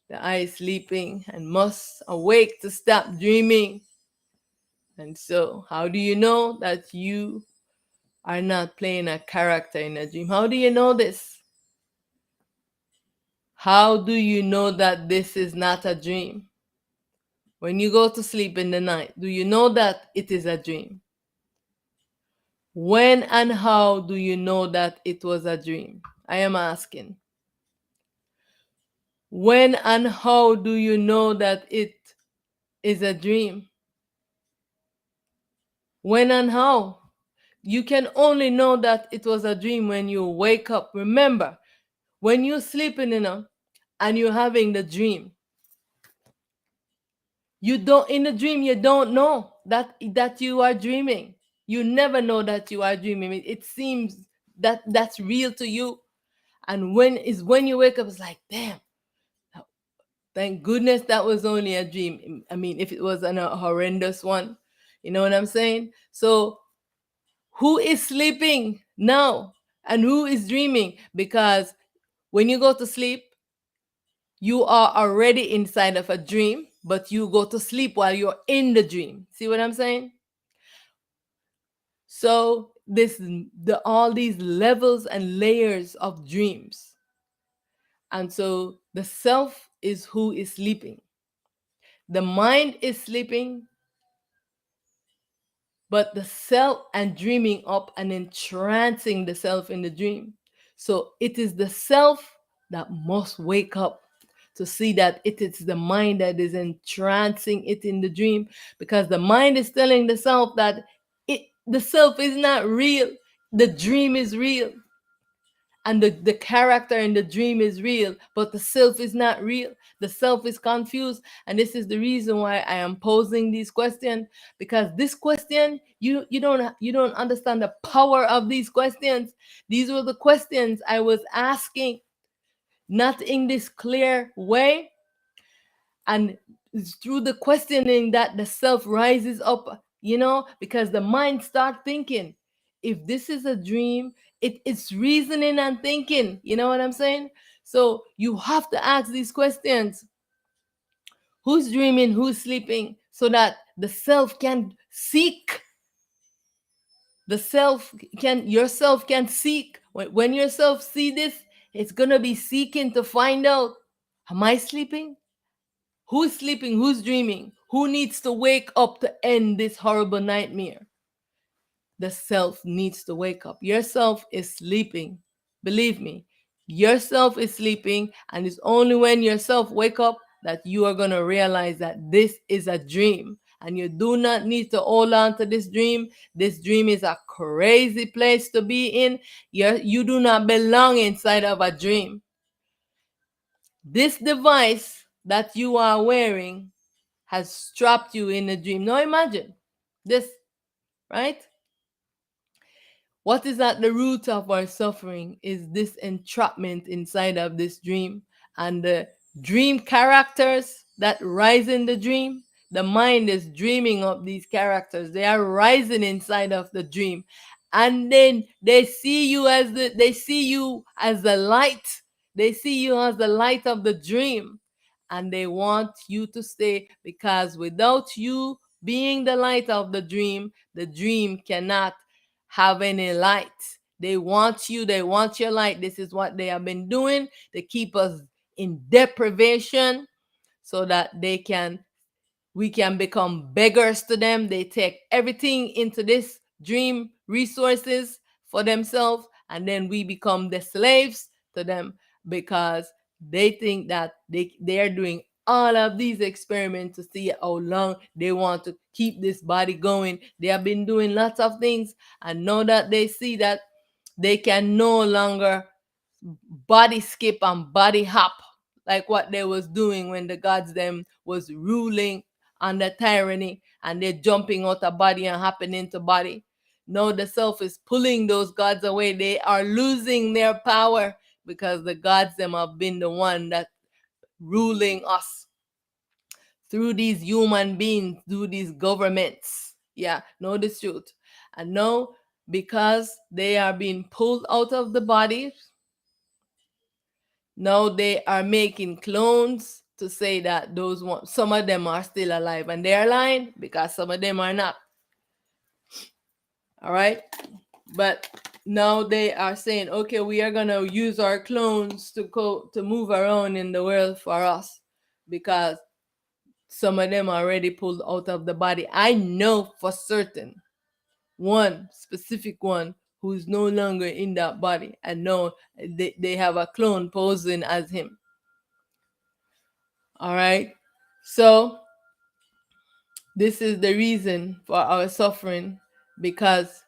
The eye is sleeping and must awake to stop dreaming. And so, how do you know that you are not playing a character in a dream? How do you know this? How do you know that this is not a dream? When you go to sleep in the night, do you know that it is a dream? When and how do you know that it was a dream? I am asking. When and how do you know that it is a dream? When and how? You can only know that it was a dream when you wake up. Remember, when you're sleeping and you're having the dream, you don't, in the dream, you don't know that you are dreaming. You never know that you are dreaming. It seems that that's real to you. And when you wake up, it's like, damn, thank goodness that was only a dream. I mean, if it was a horrendous one, you know what I'm saying? So who is sleeping now and who is dreaming? Because when you go to sleep, you are already inside of a dream, but you go to sleep while you're in the dream. See what I'm saying? So all these levels and layers of dreams. And so the self is who is sleeping. The mind is sleeping, but the self and dreaming up and entrancing the self in the dream. So it is the self that must wake up to see that it is the mind that is entrancing it in the dream, because the mind is telling the self that the self is not real, the dream is real, and the character in the dream is real, but the self is not real. The self is confused. And this is the reason why I am posing these questions, because this question, you don't understand the power of these questions. These were the questions I was asking, not in this clear way. And it's through the questioning that the self rises up, because the mind start thinking, if this is a dream, it's reasoning and thinking, you know what I'm saying? So you have to ask these questions. Who's dreaming? Who's sleeping? So that the self can seek. The self can, yourself can seek. When yourself see this, it's gonna be seeking to find out, am I sleeping? Who's sleeping? Who's dreaming? Who needs to wake up to end this horrible nightmare? The self needs to wake up. Yourself is sleeping. Believe me, yourself is sleeping, and it's only when yourself wake up that you are going to realize that this is a dream. And you do not need to hold on to this dream. This dream is a crazy place to be in. You do not belong inside of a dream. This device that you are wearing has trapped you in a dream. Now imagine this, right? What is at the root of our suffering is this entrapment inside of this dream. And the dream characters that rise in the dream, the mind is dreaming of these characters. They are rising inside of the dream. And then they see you as the light. They see you as the light of the dream. And they want you to stay, because without you being the light of the dream cannot have any light. They want you, they want your light. This is what they have been doing to keep us in deprivation so that we can become beggars to them. They take everything into this dream resources for themselves, and then we become the slaves to them, because they think that they are doing all of these experiments to see how long they want to keep this body going. They have been doing lots of things, and now that they see that they can no longer body skip and body hop like what they was doing when the gods them was ruling under tyranny, and they're jumping out of body and hopping into body. Now the self is pulling those gods away. They are losing their power because the gods them have been the one that ruling us through these human beings, through these governments. Yeah, know the truth. And now, because they are being pulled out of the body, now they are making clones to say that some of them are still alive, and they're lying because some of them are not. All right, but now they are saying, okay, we are gonna use our clones to move around in the world for us, because some of them are already pulled out of the body. I know for certain one specific one who's no longer in that body, and know they have a clone posing as him. All right. So this is the reason for our suffering, because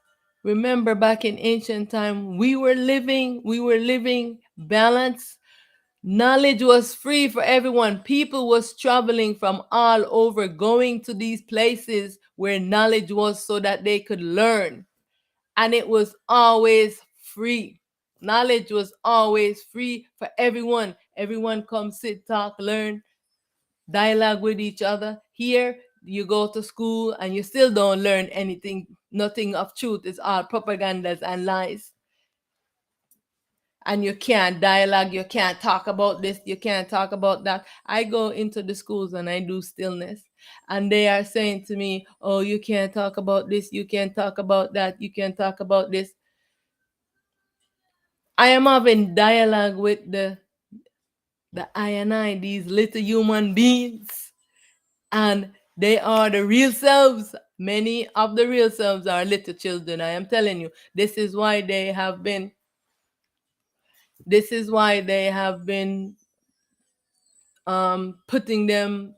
remember back in ancient time, we were living balanced. Knowledge was free for everyone. People was traveling from all over, going to these places where knowledge was so that they could learn. And it was always free. Knowledge was always free for everyone. Everyone come sit, talk, learn, dialogue with each other. Here, you go to school and you still don't learn anything, nothing of truth. It's all propagandas and lies. And you can't dialogue, you can't talk about this, you can't talk about that. I go into the schools and I do stillness, and they are saying to me, oh, you can't talk about this, you can't talk about that, you can't talk about this. I am having dialogue with the I and I, these little human beings, and they are the real selves. Many of the real selves are little children. I am telling you, this is why they have been putting them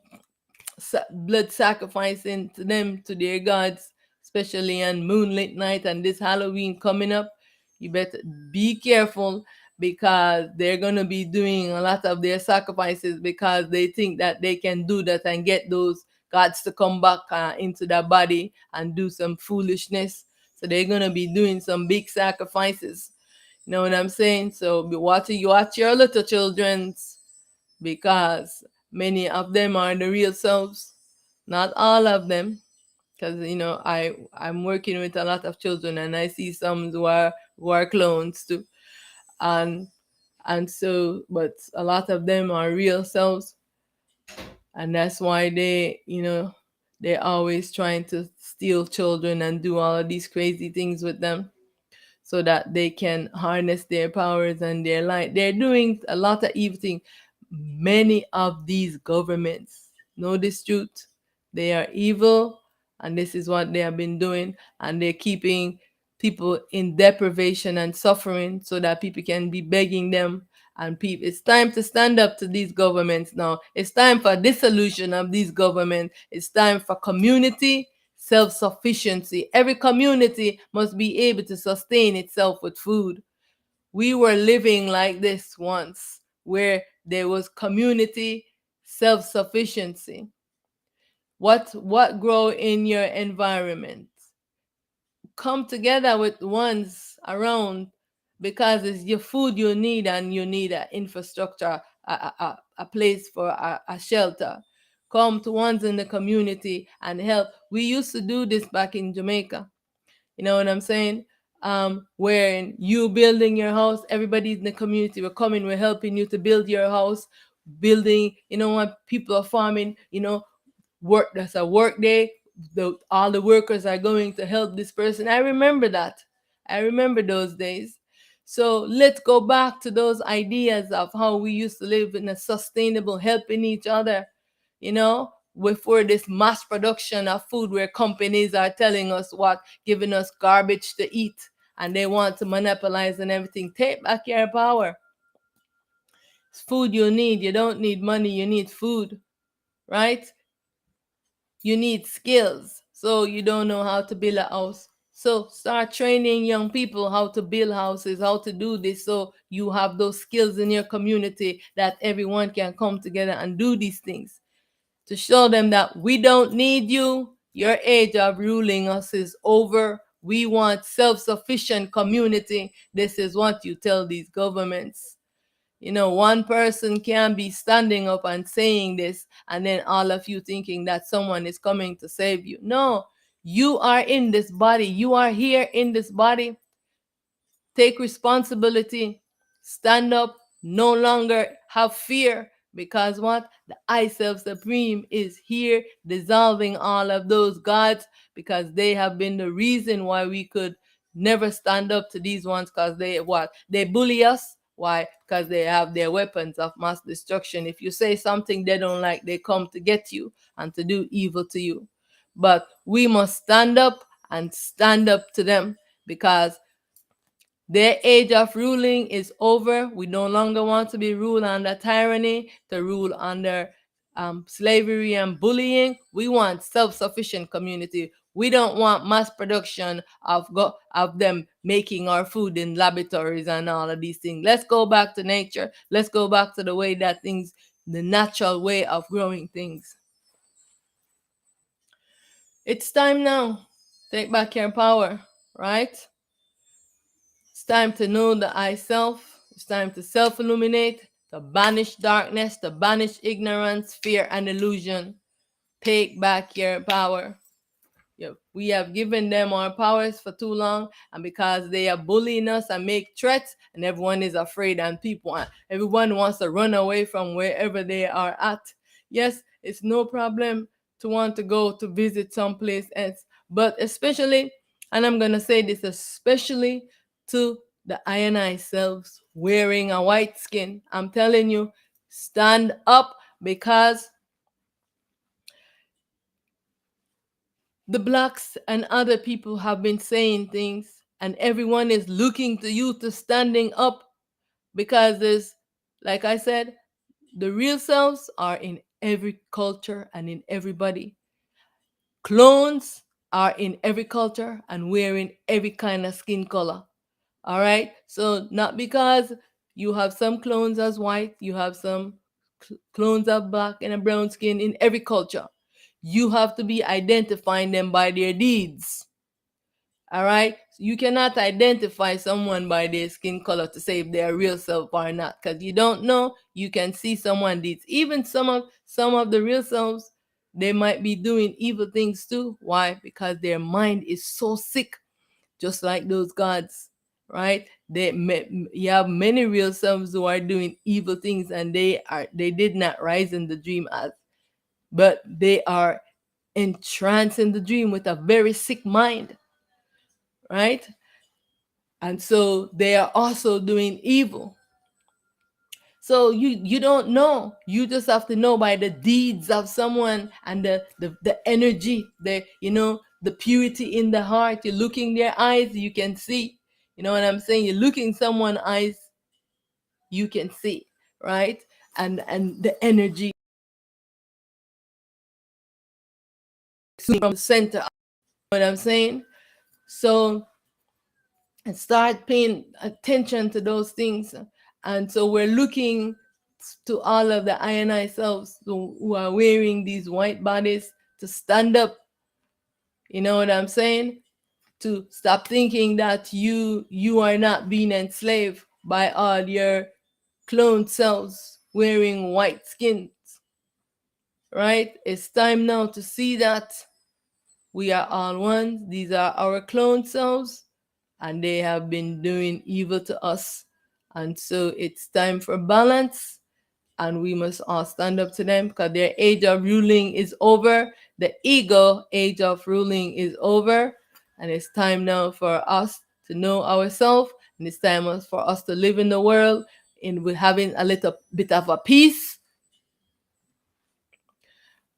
blood sacrificing to them, to their gods, especially on moonlit night and this Halloween coming up. You better be careful, because they're going to be doing a lot of their sacrifices, because they think that they can do that and get those gods to come back into their body and do some foolishness. So they're going to be doing some big sacrifices. You know what I'm saying? So watch your little children's, because many of them are the real selves. Not all of them, because I'm working with a lot of children, and I see some who are clones too, and And so, but a lot of them are real selves, and that's why they're always trying to steal children and do all of these crazy things with them, so that they can harness their powers and their light. They're doing a lot of evil things. Many of these governments know this truth. They are evil, and this is what they have been doing, and they're keeping people in deprivation and suffering so that people can be begging them. And people, it's time to stand up to these governments now. It's time for dissolution of these governments. It's time for community self-sufficiency. Every community must be able to sustain itself with food. We were living like this once, where there was community self-sufficiency. What grow in your environment? Come together with ones around, because it's your food you need, and you need an infrastructure, a place for a shelter. Come to ones in the community and help. We used to do this back in Jamaica. You know what I'm saying? Where you building your house, everybody in the community, we're coming, we're helping you to build your house, building, when people are farming, work, that's a work day. All the workers are going to help this person. I remember that. I remember those days. So let's go back to those ideas of how we used to live in a sustainable, helping each other, before this mass production of food, where companies are telling us what, giving us garbage to eat, and they want to monopolize and everything. Take back your power. It's food you need. You don't need money, you need food, right? You need skills. So you don't know how to build a house. So start training young people how to build houses, how to do this, so you have those skills in your community, that everyone can come together and do these things, to show them that we don't need you. Your age of ruling us is over. We want self-sufficient community. This is what you tell these governments. One person can be standing up and saying this, and then all of you thinking that someone is coming to save you. No, you are in this body. You are here in this body. Take responsibility. Stand up. No longer have fear, because what? The I Self Supreme is here, dissolving all of those gods, because they have been the reason why we could never stand up to these ones, because they bully us. Why? Because they have their weapons of mass destruction. If you say something they don't like, they come to get you and to do evil to you. But we must stand up and stand up to them, because their age of ruling is over. We no longer want to be ruled under tyranny, to rule under slavery and bullying. We want self-sufficient community. We don't want mass production of them making our food in laboratories and all of these things. Let's go back to nature. Let's go back to the way that things, the natural way of growing things. It's time now. Take back your power, right? It's time to know the I self. It's time to self illuminate, to banish darkness, to banish ignorance, fear, and illusion. Take back your power. We have given them our powers for too long, and because they are bullying us and make threats, and everyone is afraid, and everyone wants to run away from wherever they are at. Yes, it's no problem to want to go to visit someplace else, but especially, and I'm gonna say this, especially to the I and I selves wearing a white skin. I'm telling you, stand up, because the blacks and other people have been saying things, and everyone is looking to you to standing up, because there's, like I said, the real selves are in every culture and in everybody. Clones are in every culture and wearing every kind of skin color. All right, so not because you have some clones as white, you have some clones of black and a brown skin in every culture. You have to be identifying them by their deeds. All right, you cannot identify someone by their skin color to say if they're real self or not, because you don't know. You can see someone deeds. Even some of the real selves, they might be doing evil things too. Why? Because their mind is so sick, just like those gods. right? You have many real selves who are doing evil things, and they did not rise in the dream as, but they are entranced in the dream with a very sick mind, right? And so they are also doing evil. So you don't know. You just have to know by the deeds of someone, and the energy, the purity in the heart. You're looking their eyes, you can see. You know what I'm saying? You're looking someone's eyes, you can see, right? And the energy from the center. You know what I'm saying? So, and start paying attention to those things. And so we're looking to all of the ionized selves who are wearing these white bodies to stand up. You know what I'm saying? To stop thinking that you are not being enslaved by all your clone selves wearing white skins, right? It's time now to see that we are all one. These are our clone selves, and they have been doing evil to us. And so it's time for balance, and we must all stand up to them, because their age of ruling is over. The ego age of ruling is over, and it's time now for us to know ourselves, and it's time for us to live in the world in with having a little bit of a peace.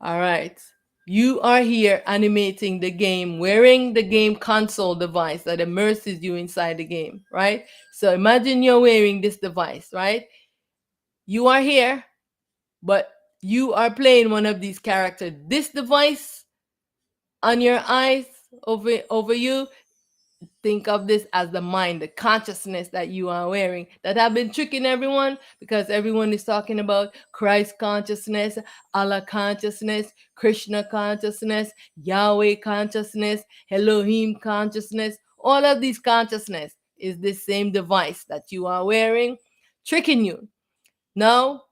All right. You are here animating the game, wearing the game console device that immerses you inside the game, right? So imagine you're wearing this device, right? You are here, but you are playing one of these characters. This device on your eyes, over you, think of this as the mind, the consciousness that you are wearing, that have been tricking everyone, because everyone is talking about Christ consciousness, Allah consciousness, Krishna consciousness, Yahweh consciousness, Elohim consciousness. All of these consciousness is this same device that you are wearing, tricking you. Now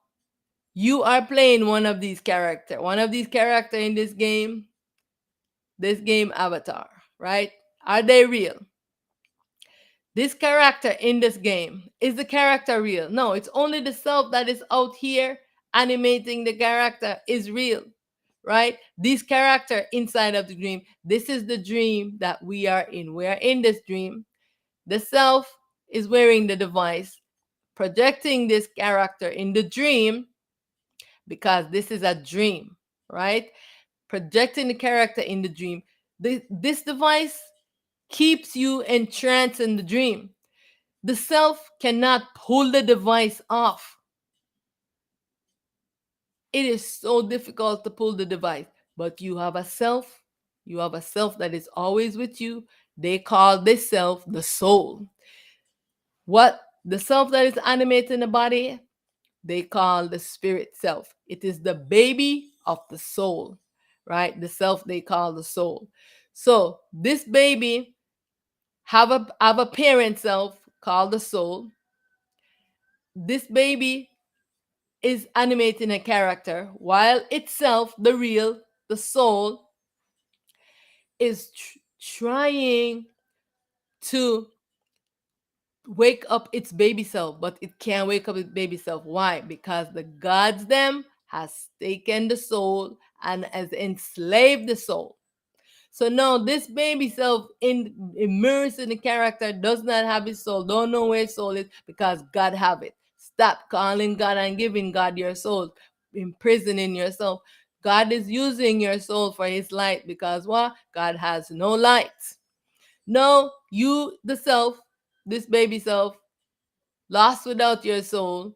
you are playing one of these character in this game avatar, right? Are they real? This character in this game, is the character real? No, it's only the self that is out here animating the character is real, right? This character inside of the dream, this is the dream that we are in. We are in this dream. The self is wearing the device, projecting this character in the dream, because this is a dream, right? Projecting the character in the dream. This device keeps you entranced in the dream. The self cannot pull the device off. It is so difficult to pull the device, but you have a self that is always with you. They call this self the soul. What the self that is animating the body, they call the spirit self. It is the baby of the soul, right? The self they call the soul. So this baby have a parent self called the soul. This baby is animating a character, while itself, the soul, is trying to wake up its baby self, but it can't wake up its baby self. Why? Because the gods them has taken the soul and has enslaved the soul. So now this baby self immersed in the character does not have his soul, don't know where his soul is, because God have it. Stop calling God and giving God your soul, imprisoning yourself. God is using your soul for his light, because what? God has no light. No, you, the self, this baby self, lost without your soul,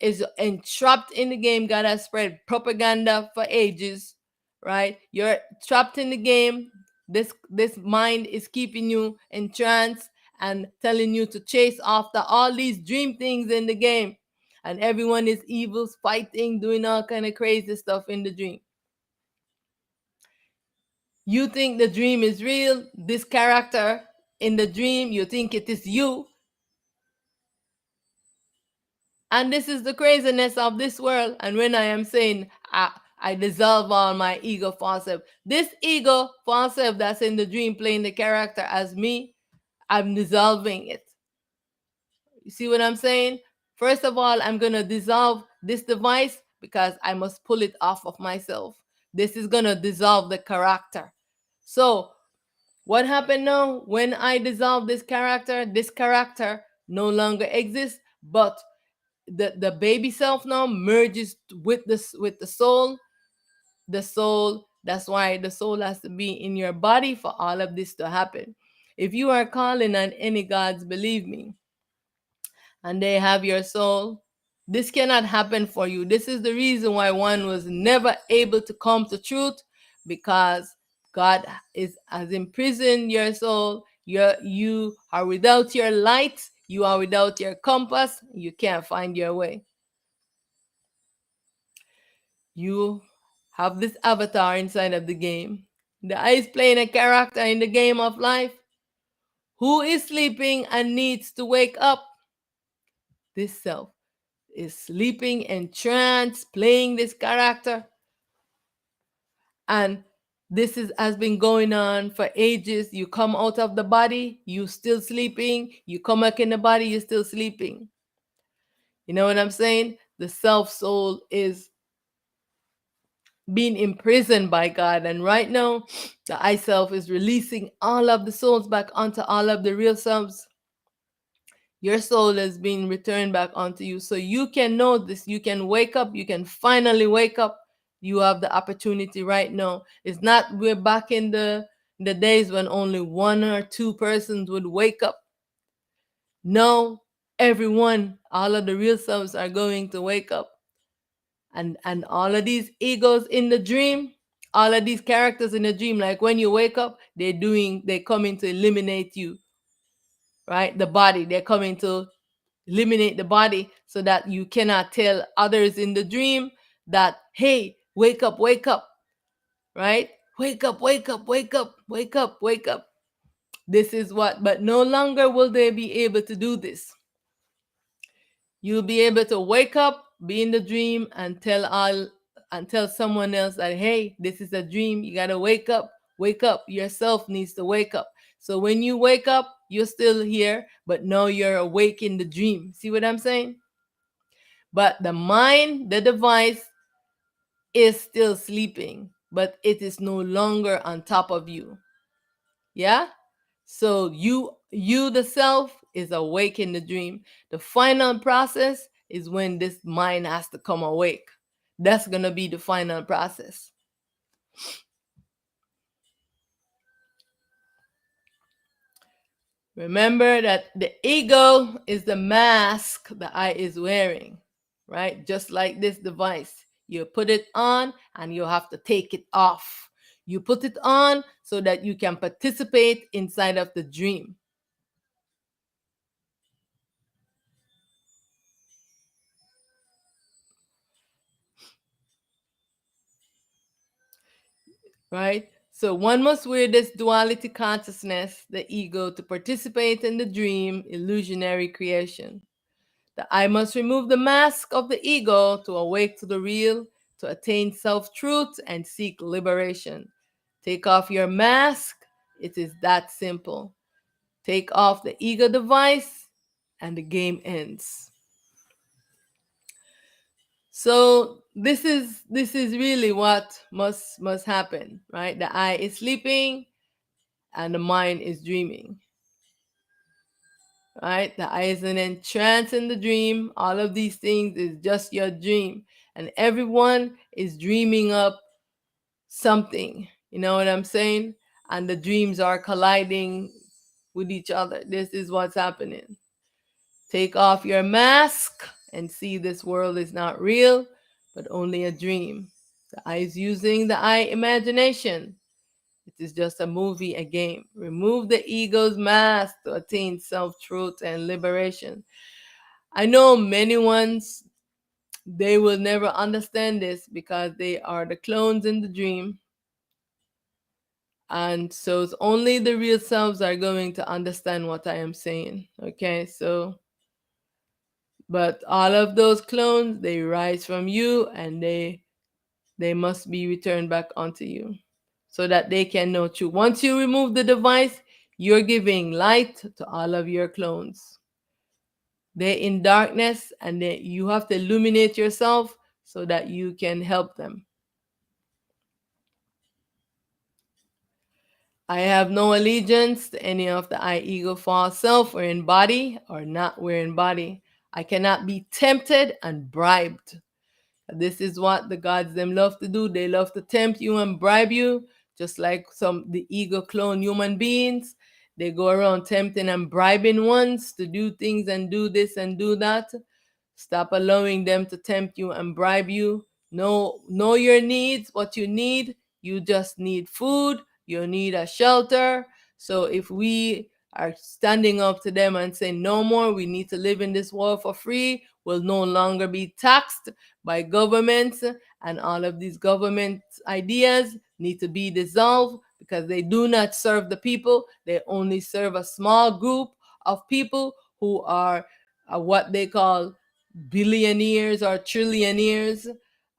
is entrapped in the game. God has spread propaganda for ages, right? You're trapped in the game. This mind is keeping you entranced and telling you to chase after all these dream things in the game. And everyone is evil, fighting, doing all kind of crazy stuff in the dream. You think the dream is real. This character in the dream, you think it is you. And this is the craziness of this world. And when I am saying I dissolve all my ego false self, this ego false self that's in the dream playing the character as me, I'm dissolving it. You see what I'm saying? First of all, I'm going to dissolve this device because I must pull it off of myself. This is going to dissolve the character. So, what happened now? When I dissolve this character no longer exists, but the baby self now merges with the soul. The soul, that's why the soul has to be in your body for all of this to happen. If you are calling on any gods, believe me, and they have your soul, this cannot happen for you. This is the reason why one was never able to come to truth, because God has imprisoned your soul. You are without your light, you are without your compass, you can't find your way. You have this avatar inside of the game. The eye is playing a character in the game of life who is sleeping and needs to wake up. This self is sleeping in trance, playing this character. And has been going on for ages. You come out of the body, you still sleeping. You come back in the body, you're still sleeping. You know what I'm saying? The self soul is being imprisoned by God. And right now, the I self is releasing all of the souls back onto all of the real selves. Your soul is being returned back onto you. So you can know this. You can wake up. You can finally wake up. You have the opportunity right now. It's not we're back in the days when only one or two persons would wake up. No, everyone, all of the real selves are going to wake up. And all of these egos in the dream, all of these characters in the dream, like when you wake up, they're coming to eliminate you, right? The body, they're coming to eliminate the body so that you cannot tell others in the dream that, hey, wake up, right? Wake up, wake up, wake up, wake up, wake up. This is what, but no longer will they be able to do this. You'll be able to wake up, be in the dream, and tell someone else that, hey, this is a dream. You gotta wake up. Wake up. Yourself needs to wake up. So when you wake up, you're still here, but now you're awake in the dream. See what I'm saying? But the mind, the device, is still sleeping, but it is no longer on top of you. Yeah? So you the self is awake in the dream. The final process is when this mind has to come awake. That's going to be the final process. Remember that the ego is the mask the I is wearing, right? Just like this device. You put it on and you have to take it off. You put it on so that you can participate inside of the dream. Right? So one must wear this duality consciousness, the ego, to participate in the dream illusionary creation. The I must remove the mask of the ego to awake to the real, to attain self-truth and seek liberation. Take off your mask. It is that simple. Take off the ego device and the game ends. So this is really what must happen, right? The I is sleeping and the mind is dreaming, right? The I is in entrance in the dream. All of these things is just your dream, and everyone is dreaming up something. You know what I'm saying? And the dreams are colliding with each other. This is what's happening. Take off your mask and see this world is not real, but only a dream. The I is using the I imagination. It is just a movie, a game. Remove the ego's mask to attain self-truth and liberation. I know many ones, they will never understand this because they are the clones in the dream. And so it's only the real selves are going to understand what I am saying. Okay, so but all of those clones, they rise from you and they must be returned back onto you so that they can know truth. Once you remove the device, You're giving light to all of your clones. They're in darkness, and you have to illuminate yourself so that you can help them. I have no allegiance to any of the I, ego, false self, or in body or not wearing body. I cannot be tempted and bribed. This is what the gods them love to do. They love to tempt you and bribe you, just like the ego clone human beings. They go around tempting and bribing ones to do things and do this and do that. Stop allowing them to tempt you and bribe you. Know your needs, what you need. You just need food. You need a shelter. So if we are standing up to them and saying no more, we need to live in this world for free, will no longer be taxed by governments, and all of these government ideas need to be dissolved because they do not serve the people. They only serve a small group of people who are what they call billionaires or trillionaires,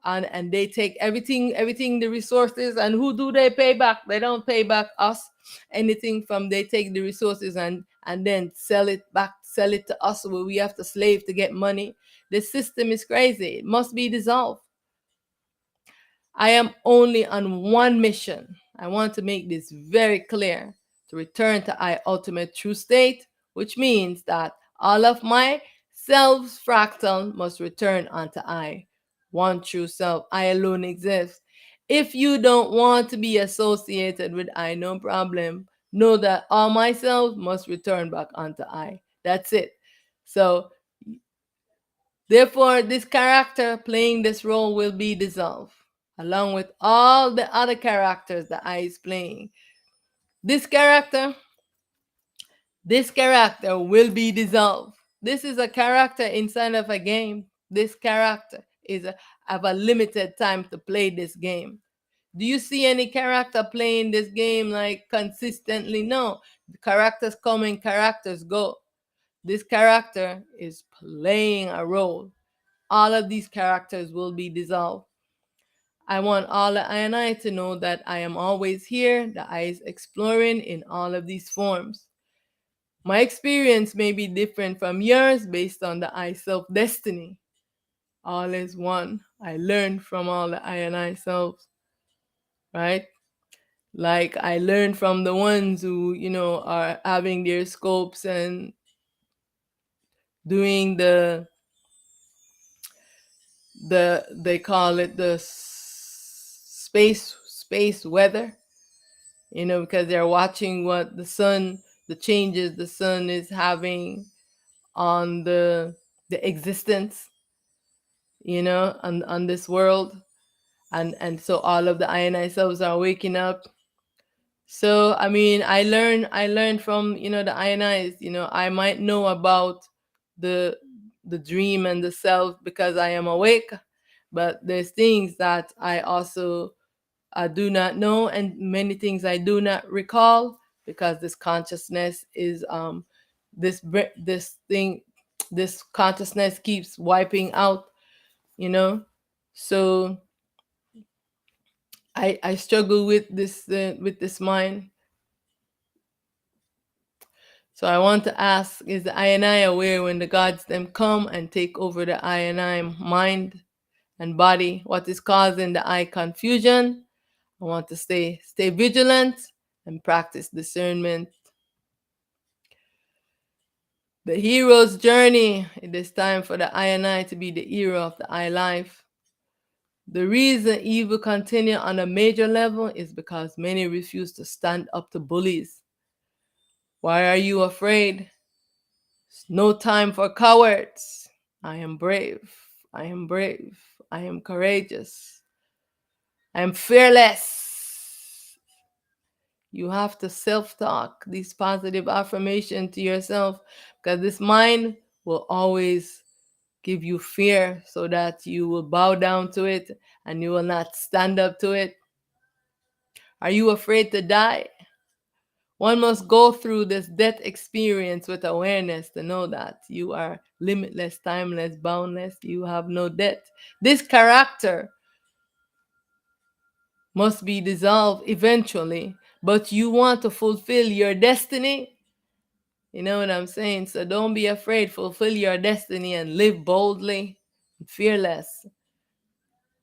and they take everything the resources, and who do they pay back? They don't pay back us anything. From they take the resources and then sell it to us, where we have to slave to get money. This system is crazy. It must be dissolved. I am only on one mission. I want to make this very clear: to return to I ultimate true state, which means that all of my selves fractal must return unto I, one true self. I alone exist. If you don't want to be associated with I, no problem. Know that all myself must return back unto I. That's it. So, therefore, this character playing this role will be dissolved, along with all the other characters that I is playing. This character will be dissolved. This is a character inside of a game. This character is have a limited time to play this game. Do you see any character playing this game like consistently? No. The characters come and characters go. This character is playing a role. All of these characters will be dissolved. I want all the I and I to know that I am always here, the I is exploring in all of these forms. My experience may be different from yours based on the I self destiny. All is one. I learn from all the I and I selves, right? Like I learn from the ones who, are having their scopes and doing they call it the space weather, because they're watching what the changes the sun is having on the existence, on this world, and so all of the I and I selves are waking up. So I mean, I learned from the I and I's. I might know about the the dream and the self because I am awake, but there's things that I do not know, and many things I do not recall, because this consciousness is this thing, this consciousness keeps wiping out, you know. So I struggle with this mind. So I want to ask: is the I and I aware when the gods them come and take over the I and I mind and body? What is causing the I confusion? I want to stay vigilant and practice discernment. The hero's journey. It is time for the I and I to be the hero of the I life. The reason evil continue on a major level is because many refuse to stand up to bullies. Why are you afraid? It's no time for cowards. I am brave. I am brave. I am courageous. I am fearless. You have to self-talk these positive affirmations to yourself, because this mind will always give you fear, so that you will bow down to it and you will not stand up to it. Are you afraid to die? One must go through this death experience with awareness to know that you are limitless, timeless, boundless. You have no death. This character must be dissolved eventually, but you want to fulfill your destiny. You know what I'm saying? So don't be afraid. Fulfill your destiny and live boldly, fearless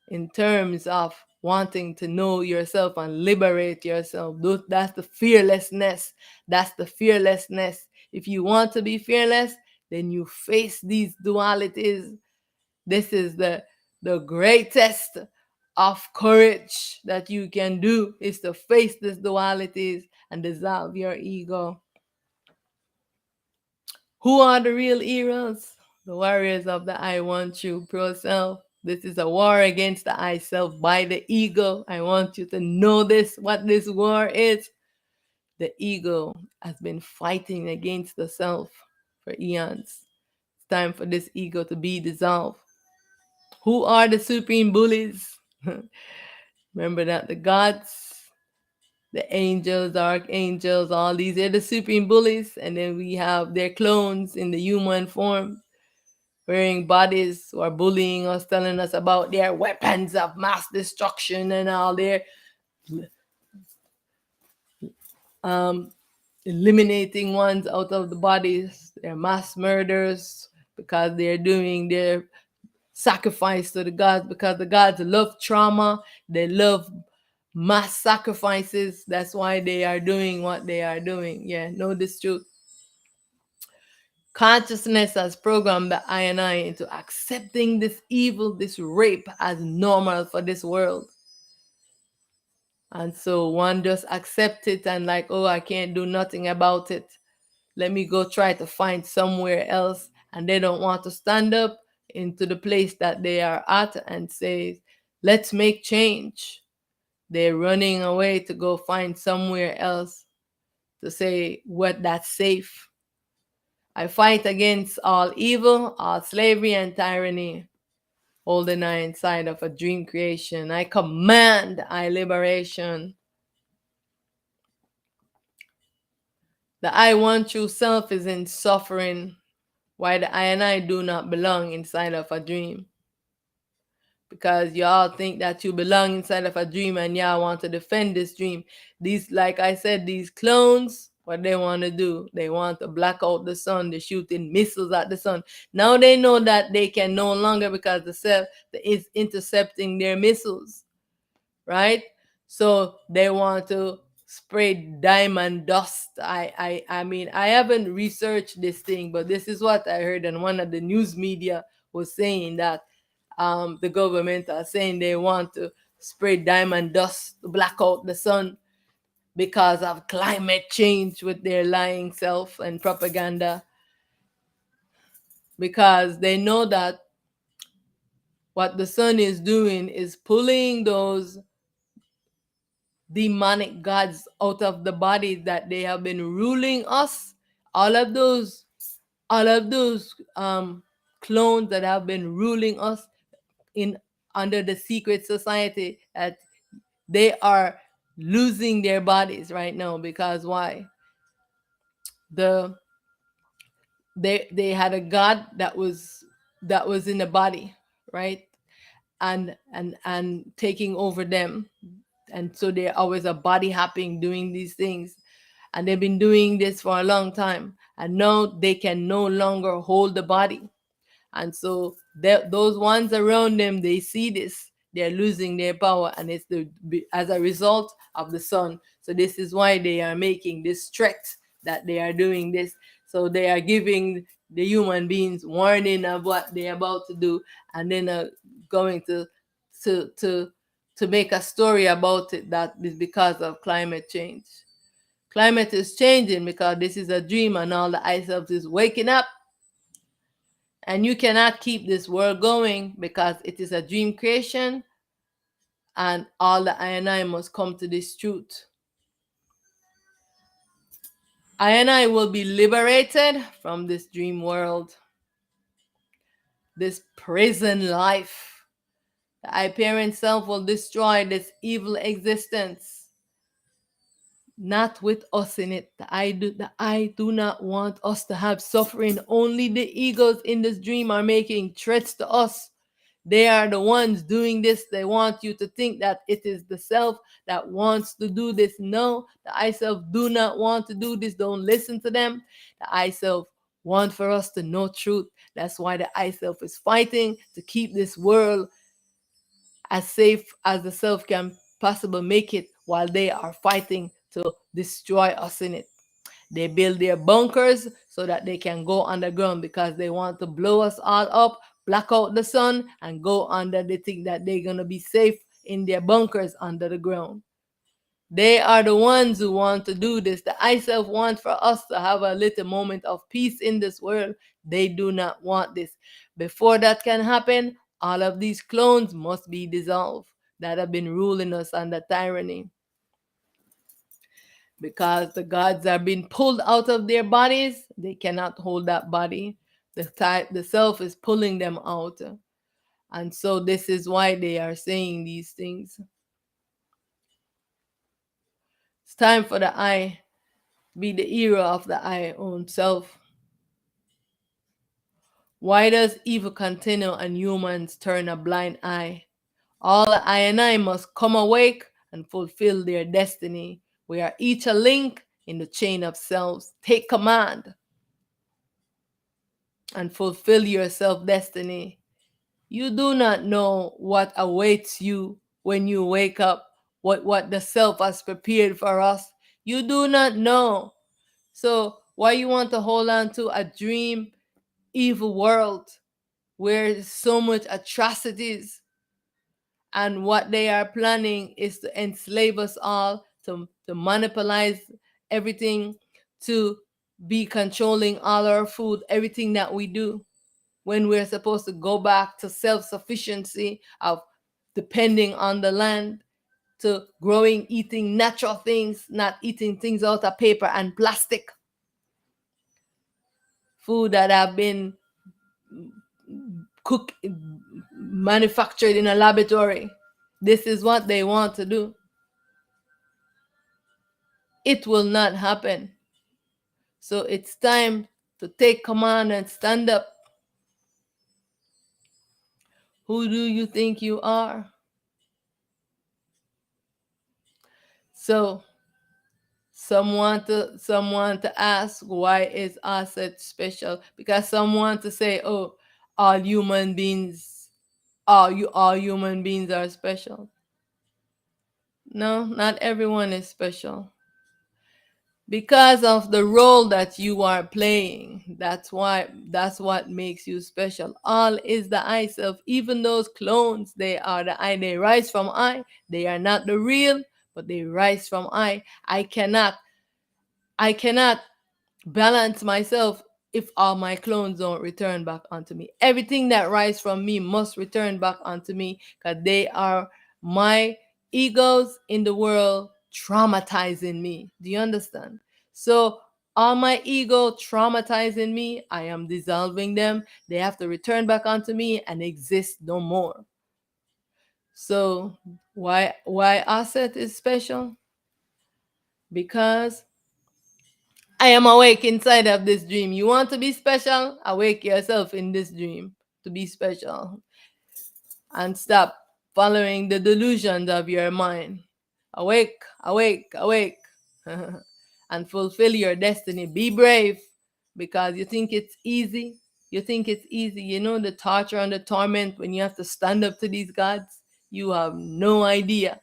in terms of wanting to know yourself and liberate yourself. That's the fearlessness. That's the fearlessness. If you want to be fearless, then you face these dualities. This is the greatest of courage that you can do, is to face these dualities and dissolve your ego. Who are the real heroes? The warriors of the I want you pro self. This is a war against the I self by the ego. I want you to know this, what this war is. The ego has been fighting against the self for eons. It's time for this ego to be dissolved. Who are the supreme bullies? Remember that the gods, the angels, the archangels, all these are the supreme bullies, and then we have their clones in the human form, wearing bodies, who are bullying us, telling us about their weapons of mass destruction and all their eliminating ones out of the bodies. They're mass murders because they're doing their sacrifice to the gods, because the gods love trauma, they love mass sacrifices. That's why they are doing what they are doing. Yeah, know this truth. Consciousness has programmed the I and I into accepting this evil, this rape, as normal for this world. And so one just accepts it and like, oh, I can't do nothing about it. Let me go try to find somewhere else. And they don't want to stand up into the place that they are at and say, let's make change. They're running away to go find somewhere else to say what that's safe. I fight against all evil, all slavery and tyranny, holding I inside of a dream creation. I command I liberation. The I want true self is in suffering, while the I and I do not belong inside of a dream. Because y'all think that you belong inside of a dream and y'all want to defend this dream. These, like I said, these clones, what they want to do, they want to black out the sun. They're shooting missiles at the sun. Now they know that they can no longer, because the self is intercepting their missiles, right? So they want to spray diamond dust. I mean, I haven't researched this thing, but this is what I heard, and one of the news media was saying that the government are saying they want to spray diamond dust to black out the sun because of climate change, with their lying self and propaganda, because they know that what the sun is doing is pulling those demonic gods out of the body that they have been ruling us. All of those clones that have been ruling us in under the secret society, that they are losing their bodies right now. Because why? They had a god that was in the body, right? And taking over them, and so they're always a body hopping, doing these things, and they've been doing this for a long time, and now they can no longer hold the body. And so those ones around them, they see this, they're losing their power, and it's as a result of the sun. So this is why they are making this threat, that they are doing this. So they are giving the human beings warning of what they're about to do, and then going to to to make a story about it, that is because of climate change. Climate is changing because this is a dream, and all the ice ups is waking up. And you cannot keep this world going because it is a dream creation, and all the I and I must come to this truth. I and I will be liberated from this dream world, this prison life. The I parent self will destroy this evil existence, not with us in it. The I do not want us to have suffering. Only the egos in this dream are making threats to us. They are the ones doing this. They want you to think that it is the self that wants to do this. No, the I self do not want to do this. Don't listen to them. The I self want for us to know truth. That's why the I self is fighting to keep this world as safe as the self can possibly make it, while they are fighting to destroy us in it. They build their bunkers so that they can go underground because they want to blow us all up, block out the sun, and go under. They think that they're going to be safe in their bunkers under the ground. They are the ones who want to do this. The I self want for us to have a little moment of peace in this world. They do not want this. Before that can happen, all of these clones must be dissolved that have been ruling us under tyranny. Because the gods are being pulled out of their bodies, they cannot hold that body. The self is pulling them out. And so this is why they are saying these things. It's time for the I be the era of the I own self. Why does evil continue and humans turn a blind eye? All I and I must come awake and fulfill their destiny. We are each a link in the chain of selves. Take command and fulfill your self destiny. You do not know what awaits you when you wake up, what the self has prepared for us. You do not know. So why you want to hold on to a dream evil world where there's so much atrocities, and what they are planning is to enslave us all, to monopolize everything, to be controlling all our food, everything that we do, when we're supposed to go back to self-sufficiency of depending on the land, to growing, eating natural things, not eating things out of paper and plastic, food that have been cooked, manufactured in a laboratory. This is what they want to do. It will not happen. So it's time to take command and stand up. Who do you think you are? So someone to ask, why is Auset special? Because someone to say, oh, all human beings, all human beings are special. No, not everyone is special. Because of the role that you are playing, that's what makes you special. All is the I self. Even those clones, they are the I. They rise from I. They are not the real, but they rise from I. I cannot balance myself if all my clones don't return back onto me. Everything that rises from me must return back onto me, because they are my egos in the world traumatizing me. Do you understand? So all my ego traumatizing me, I am dissolving them. They have to return back onto me and exist no more. So why Auset is special? Because I am awake inside of this dream. You want to be special? Awake yourself in this dream to be special. And stop following the delusions of your mind. Awake, awake, awake. And fulfill your destiny. Be brave, because you think it's easy. You think it's easy. You know the torture and the torment when you have to stand up to these gods? You have no idea.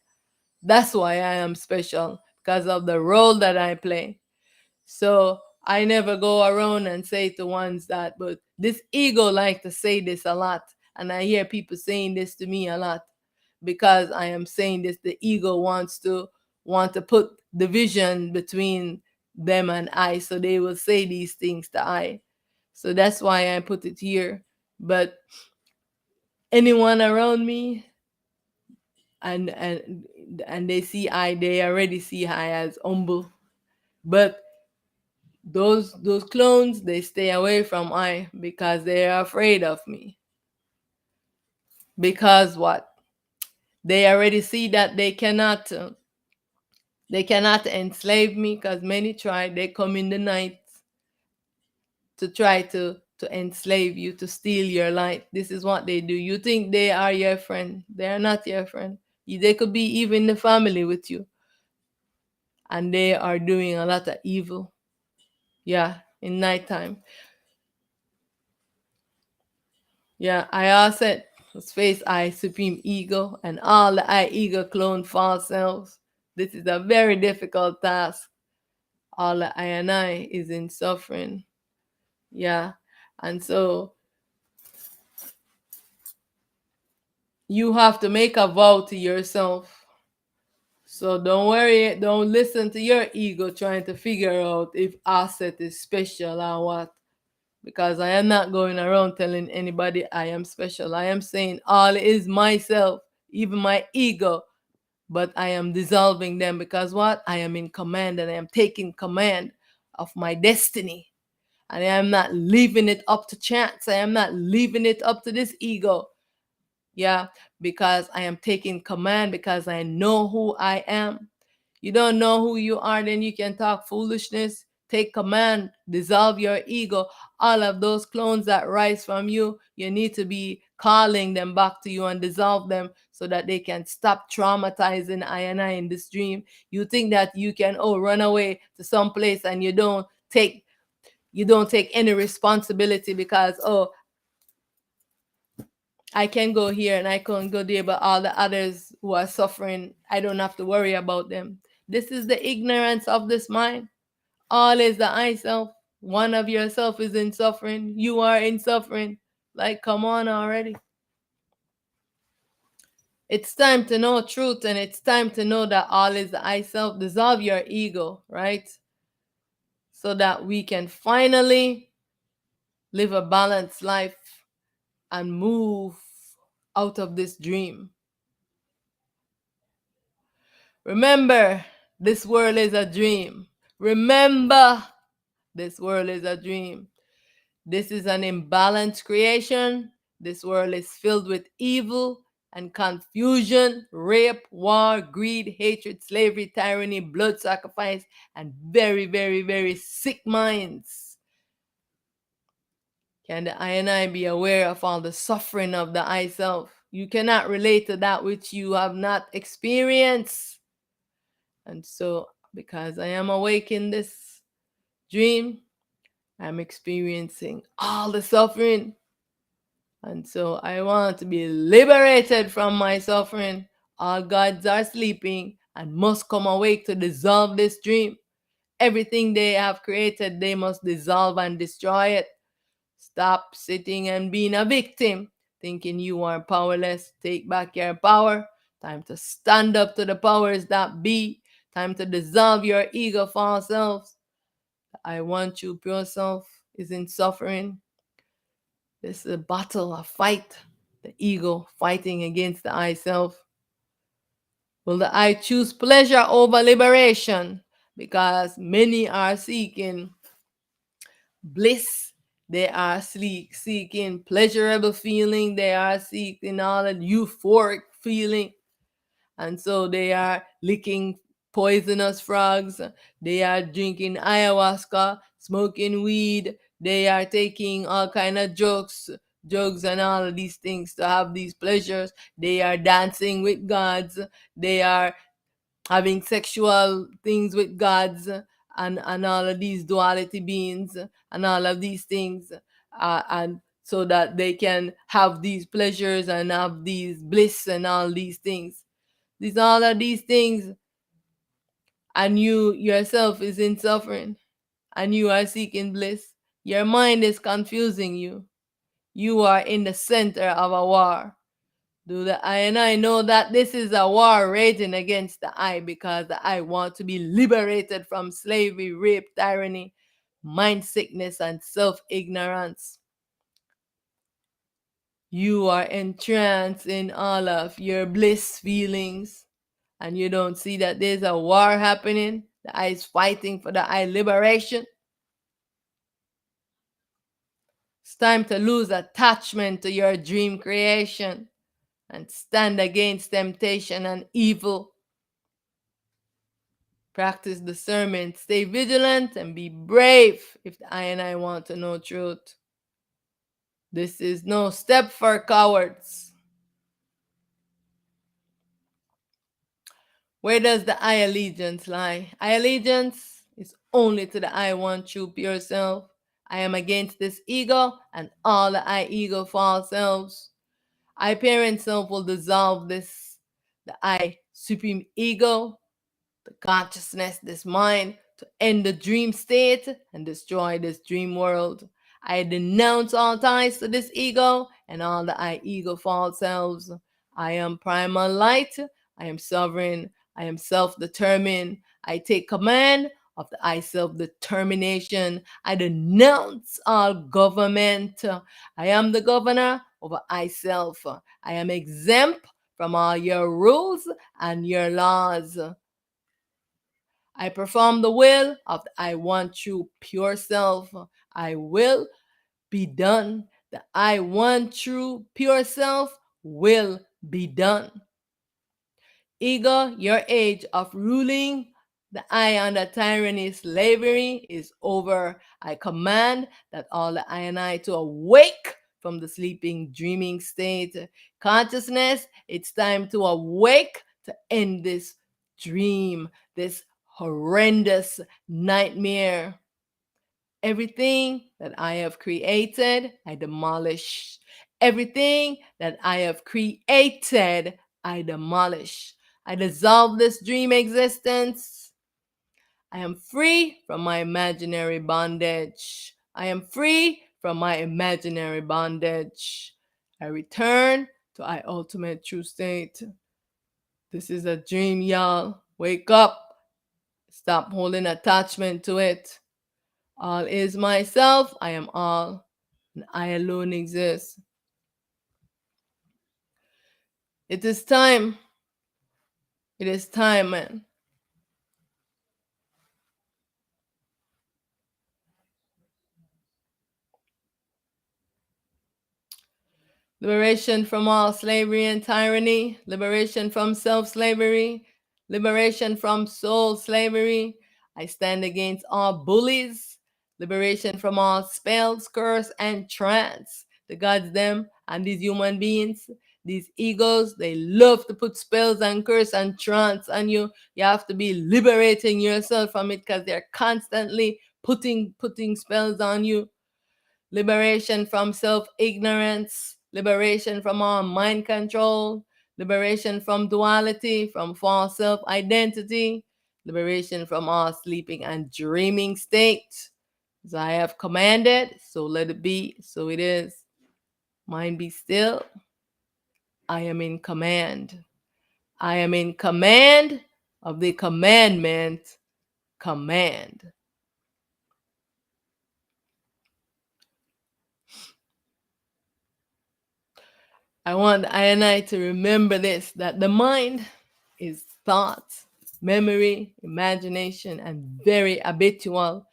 That's why I am special, because of the role that I play. So I never go around and say to ones that, but this ego like to say this a lot. And I hear people saying this to me a lot, because I am saying this. The ego want to put division between them and I. So they will say these things to I. So that's why I put it here. But anyone around me, and they see I, they already see I as humble. But those clones, they stay away from I because they are afraid of me. Because what? They already see that they cannot enslave me, because many try. They come in the night to try to to enslave you, to steal your light. This is what they do. You think they are your friend. They are not your friend. They could be even the family with you. And they are doing a lot of evil. Yeah, in nighttime. Yeah, I all said, space I, supreme ego, and all the I ego clone false selves. This is a very difficult task. All the I and I is in suffering. Yeah. And so you have to make a vow to yourself. So don't worry, don't listen to your ego trying to figure out if Auset is special or what. Because I am not going around telling anybody I am special. I am saying all is myself, even my ego. But I am dissolving them because what? I am in command and I am taking command of my destiny. And I am not leaving it up to chance. I am not leaving it up to this ego. Yeah, because I am taking command, because I know who I am. You don't know who you are, then you can talk foolishness. Take command, dissolve your ego. All of those clones that rise from you, you need to be calling them back to you and dissolve them so that they can stop traumatizing I and I in this dream. You think that you can run away to some place and you don't take any responsibility because I can go here and I can go there, but all the others who are suffering, I don't have to worry about them. This is the ignorance of this mind. All is the I self. One of yourself is in suffering. You are in suffering. Like, come on already. It's time to know truth, and it's time to know that all is the I self. Dissolve your ego, right? So that we can finally live a balanced life and move out of this dream. Remember, this world is a dream. Remember, this world is a dream. This is an imbalanced creation. This world is filled with evil and confusion, rape, war, greed, hatred, slavery, tyranny, blood sacrifice, and very, very, very sick minds. Can the I and I be aware of all the suffering of the I self? You cannot relate to that which you have not experienced. And so, because I am awake in this dream, I'm experiencing all the suffering. And so I want to be liberated from my suffering. All gods are sleeping and must come awake to dissolve this dream. Everything they have created, they must dissolve and destroy it. Stop sitting and being a victim, thinking you are powerless. Take back your power. Time to stand up to the powers that be. Time to dissolve your ego false selves. I want you, pure self, is in suffering. This is a battle, a fight. The ego fighting against the I self. Will the I choose pleasure over liberation? Because many are seeking bliss. They are seeking pleasurable feeling. They are seeking all that euphoric feeling. And so they are licking poisonous frogs. They are drinking ayahuasca, smoking weed. They are taking all kind of drugs and all of these things to have these pleasures. They are dancing with gods. They are having sexual things with gods and all of these duality beings and all of these things, and so that they can have these pleasures and have these bliss and all these things. These all of these things, and you yourself is in suffering, and you are seeking bliss. Your mind is confusing you. You are in the center of a war. Do the I and I know that this is a war raging against the I, because the I want to be liberated from slavery, rape, tyranny, mind sickness, and self-ignorance. You are entranced in all of your bliss feelings, and you don't see that there's a war happening. The I is fighting for the I liberation. It's time to lose attachment to your dream creation and stand against temptation and evil. Practice discernment, stay vigilant, and be brave if the I and I want to know truth. This is no step for cowards. Where does the I allegiance lie? I allegiance is only to the I want true pure self. I am against this ego and all the I ego false selves. I parent self will dissolve this, the I supreme ego, the consciousness, this mind, to end the dream state and destroy this dream world. I denounce all ties to this ego and all the I ego false selves. I am primal light. I am sovereign. I am self determined. I take command of the I self determination. I denounce all government. I am the governor over I self. I am exempt from all your rules and your laws. I perform the will of the I want true pure self. I will be done. The I want true pure self will be done. Ego, your age of ruling the I under tyranny slavery is over. I command that all the I and I to awake from the sleeping, dreaming state. Consciousness, it's time to awake to end this dream, this horrendous nightmare. Everything that I have created, I demolish. Everything that I have created, I demolish. I dissolve this dream existence. I am free from my imaginary bondage. I am free from my imaginary bondage. I return to my ultimate true state. This is a dream, y'all. Wake up. Stop holding attachment to it. All is myself. I am all, and I alone exist. It is time. It is time, man. Liberation from all slavery and tyranny, liberation from self slavery, liberation from soul slavery. I stand against all bullies, liberation from all spells, curse, and trance. The gods, them, and these human beings, these egos, they love to put spells and curse and trance on you. You have to be liberating yourself from it because they're constantly putting spells on you. Liberation from self ignorance, liberation from all mind control, liberation from duality, from false self identity, liberation from all sleeping and dreaming state. As I have commanded, so let it be, so it is. Mind be still. I am in command. I am in command of the commandment, command. I want I and I to remember this, that the mind is thought, memory, imagination, and very habitual.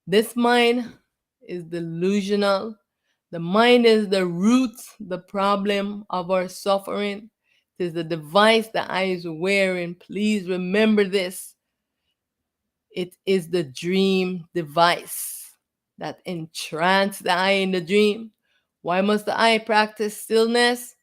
This mind is delusional. The mind is the root, the problem of our suffering. It is the device the eye is wearing. Please remember this. It is the dream device that entrance the eye in the dream. Why must the eye practice stillness?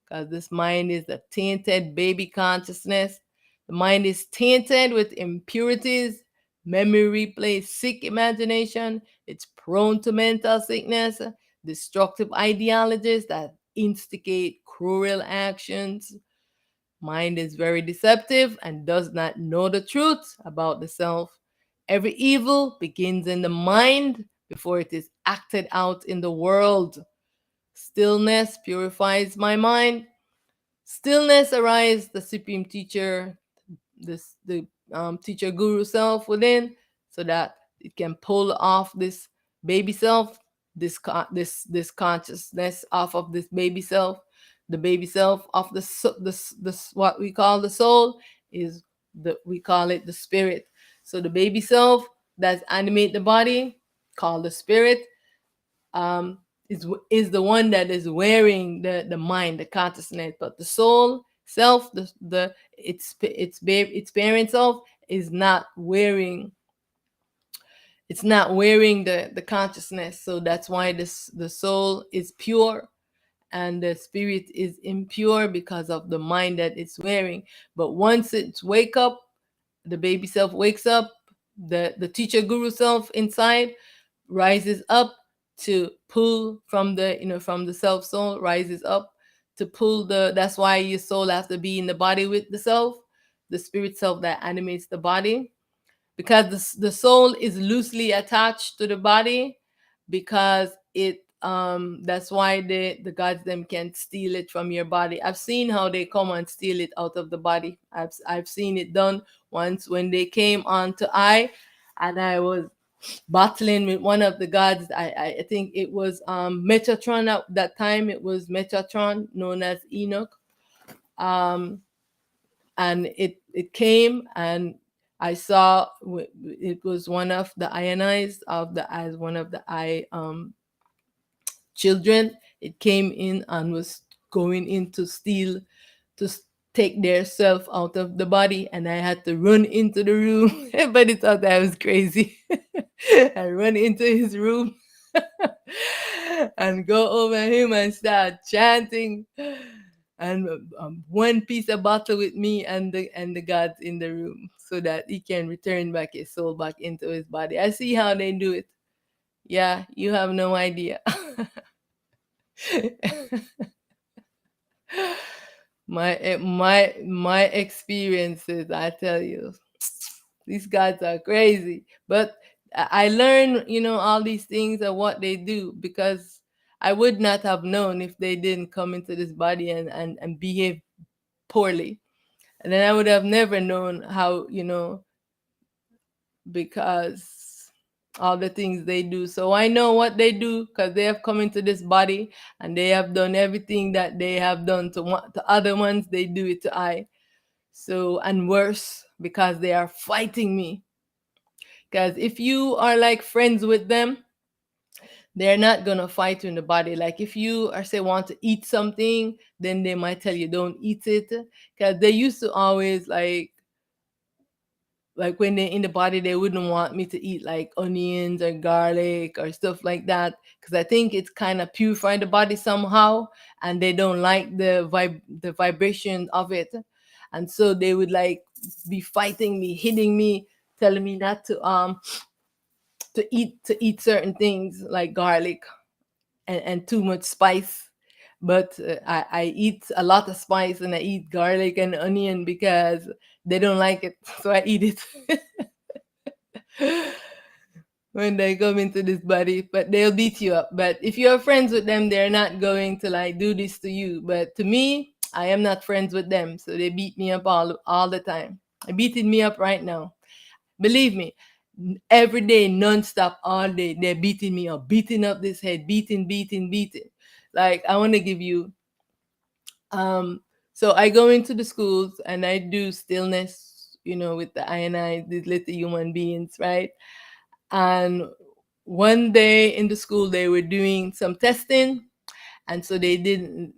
Because this mind is a tainted baby consciousness. The mind is tainted with impurities, memory replay, sick imagination. It's prone to mental sickness, destructive ideologies that instigate cruel actions. Mind is very deceptive and does not know the truth about the self. Every evil begins in the mind before it is acted out in the world. Stillness purifies my mind. Stillness arise, the supreme teacher, the teacher guru self within, so that it can pull off this baby self, this consciousness off of this baby self. The baby self of this what we call the soul is we call it the spirit. So the baby self that animate the body, called the spirit, um, is the one that is wearing the mind, the consciousness, but the soul self, the its parent self is not wearing It's not wearing the consciousness. So that's why the soul is pure and the spirit is impure because of the mind that it's wearing. But once it's wake up, the baby self wakes up, the teacher guru self inside rises up to pull from the, from the self soul, rises up to pull the, that's why your soul has to be in the body with the self, the spirit self that animates the body, because the soul is loosely attached to the body, because it that's why the gods them can steal it from your body. I've seen how they come and steal it out of the body. I've seen it done once when they came onto I, and I was battling with one of the gods. I think it was Metatron at that time. It was Metatron, known as Enoch. Um, and it came, and I saw it was one of the ionized of the, as one of the I children. It came in and was going in to steal, to take their self out of the body, and I had to run into the room. Everybody thought I was crazy. I run into his room and go over him and start chanting, and one piece of bottle with me and the gods in the room, so that he can return back his soul back into his body. I see how they do it. Yeah, you have no idea. My experiences, I tell you, these guys are crazy. But I learn, all these things and what they do, because I would not have known if they didn't come into this body and behave poorly. And then I would have never known how, because all the things they do. So I know what they do, because they have come into this body and they have done everything that they have done to other ones. They do it to I. So, and worse, because they are fighting me. Because if you are like friends with them, they're not gonna fight you in the body. Like if you are say want to eat something, then they might tell you don't eat it. Because they used to always like when they're in the body, they wouldn't want me to eat like onions or garlic or stuff like that, because I think it's kind of purifying the body somehow, and they don't like the vibration of it. And so they would like be fighting me, hitting me, telling me not to eat certain things like garlic and too much spice. But I eat a lot of spice, and I eat garlic and onion because they don't like it, so I eat it. When they come into this body, but they'll beat you up. But if you're friends with them, they're not going to like do this to you. But to me, I am not friends with them, so they beat me up all the time. They're beating me up right now. Believe me, every day, nonstop, all day, they're beating me up, beating up this head, beating. Like I want to give you, so I go into the schools and I do stillness, with the ionized, these little human beings, right? And one day in the school, they were doing some testing, and so they didn't.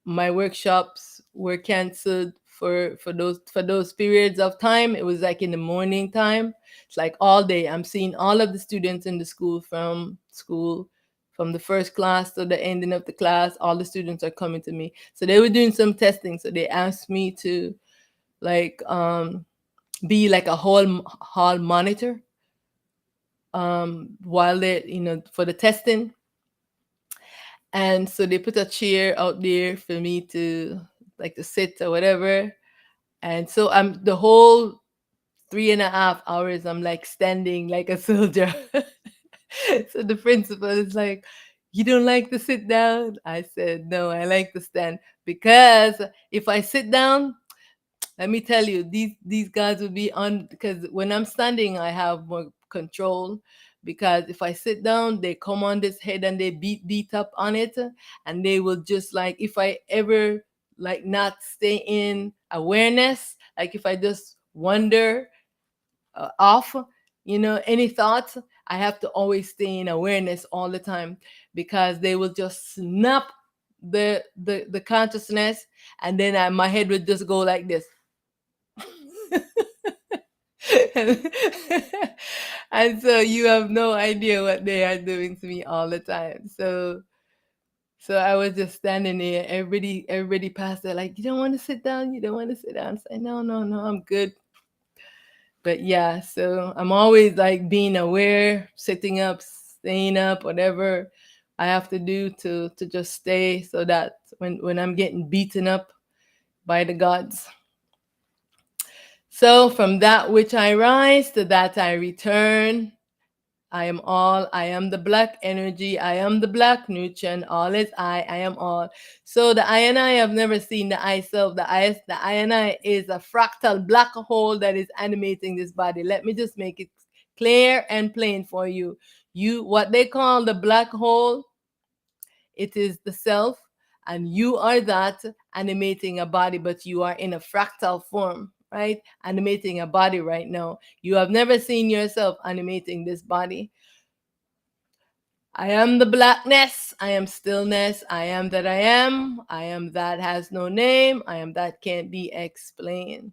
My workshops were canceled for those periods of time. It was like in the morning time. It's like all day. I'm seeing all of the students in the school, from the first class to the ending of the class. All the students are coming to me. So they were doing some testing. So they asked me to like be like a hall monitor while they for the testing. And so they put a chair out there for me to like to sit or whatever. And so I'm the whole 3.5 hours I'm like standing like a soldier. So the principal is like, you don't like to sit down? I said, no, I like to stand, because if I sit down, let me tell you, these guys will be on, because when I'm standing, I have more control. Because if I sit down, they come on this head and they beat up on it, and they will just like, if I ever like not stay in awareness, like if I just wander off, any thoughts, I have to always stay in awareness all the time, because they will just snap the consciousness, and then my head would just go like this. And so you have no idea what they are doing to me all the time. So I was just standing there. Everybody passed there like, you don't want to sit down? You don't want to sit down? I say, no, I'm good. But yeah, so I'm always like being aware, sitting up, staying up, whatever I have to do to just stay, so that when I'm getting beaten up by the gods. So from that which I rise, to that I return. I am all. I am the black energy. I am the black nutrient. All is I. I am all. So the I and I have never seen the I self. The I and I is a fractal black hole that is animating this body. Let me just make it clear and plain for you. What they call the black hole, it is the self, and you are that animating a body, but you are in a fractal form, right? Animating a body right now. You have never seen yourself animating this body. I am the blackness. I am stillness. I am that I am. I am that has no name. I am that can't be explained.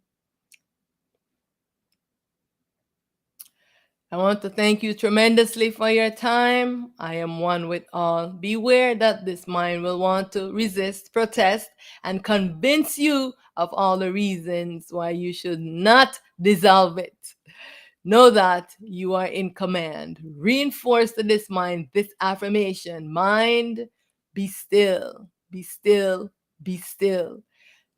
I want to thank you tremendously for your time. I am one with all. Beware that this mind will want to resist, protest, and convince you of all the reasons why you should not dissolve it. Know that you are in command. Reinforce to this mind this affirmation: mind, be still, be still, be still.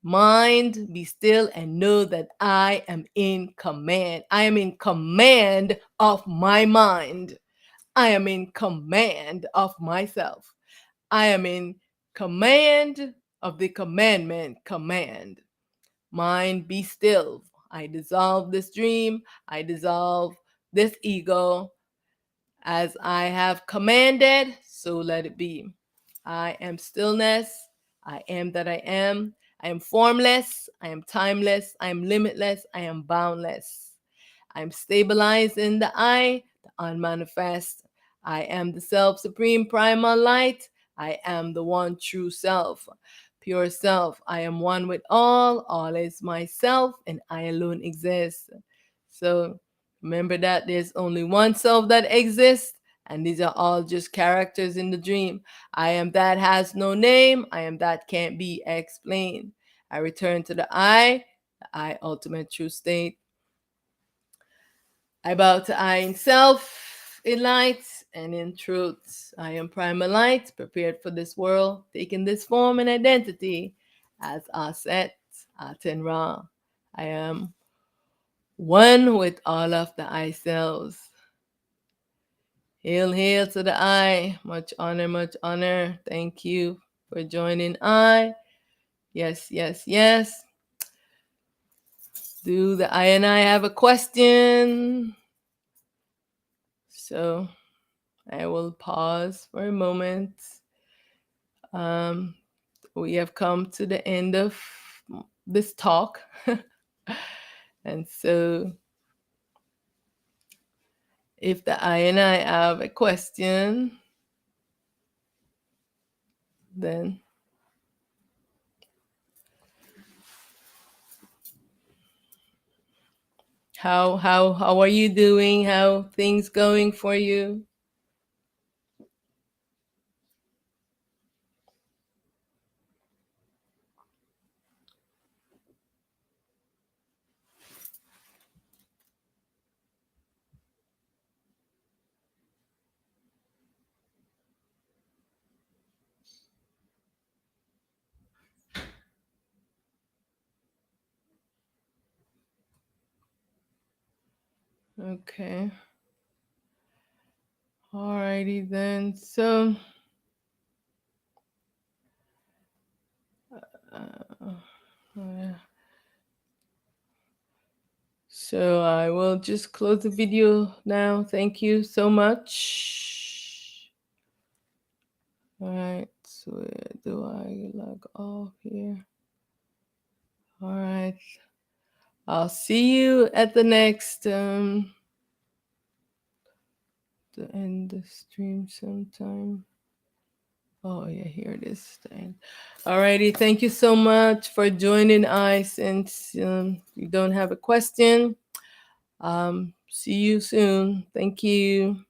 Mind, be still, and know that I am in command. I am in command of my mind. I am in command of myself. I am in command of the commandment command. Mind, be still. I dissolve this dream. I dissolve this ego. As I have commanded, so let it be. I am stillness. I am that I am. I am formless. I am timeless. I am limitless. I am boundless. I am stabilized in the I, the unmanifest. I am the self supreme primal light. I am the one true self, pure self. I am one with all. All is myself, and I alone exist. So remember that there's only one self that exists, and these are all just characters in the dream. I am that has no name. I am that can't be explained. I return to the I ultimate true state. I bow to I in self, in light, and in truth. I am primal light, prepared for this world, taking this form and identity as Auset Aten Ra. I am one with all of the I selves. Hail, hail to the I. Much honor, much honor. Thank you for joining I. Yes, yes, yes. Do the I and I have a question? So I will pause for a moment. We have come to the end of this talk. And so if the I and I have a question, then how are you doing? How things going for you? Okay. Alrighty then. So uh, so I will just close the video now. Thank you so much. All right. So where do I log off here? All right. I'll see you at the next to end the stream sometime. Oh yeah, here it is. Alrighty, thank you so much for joining us. Since you don't have a question, See you soon. Thank you.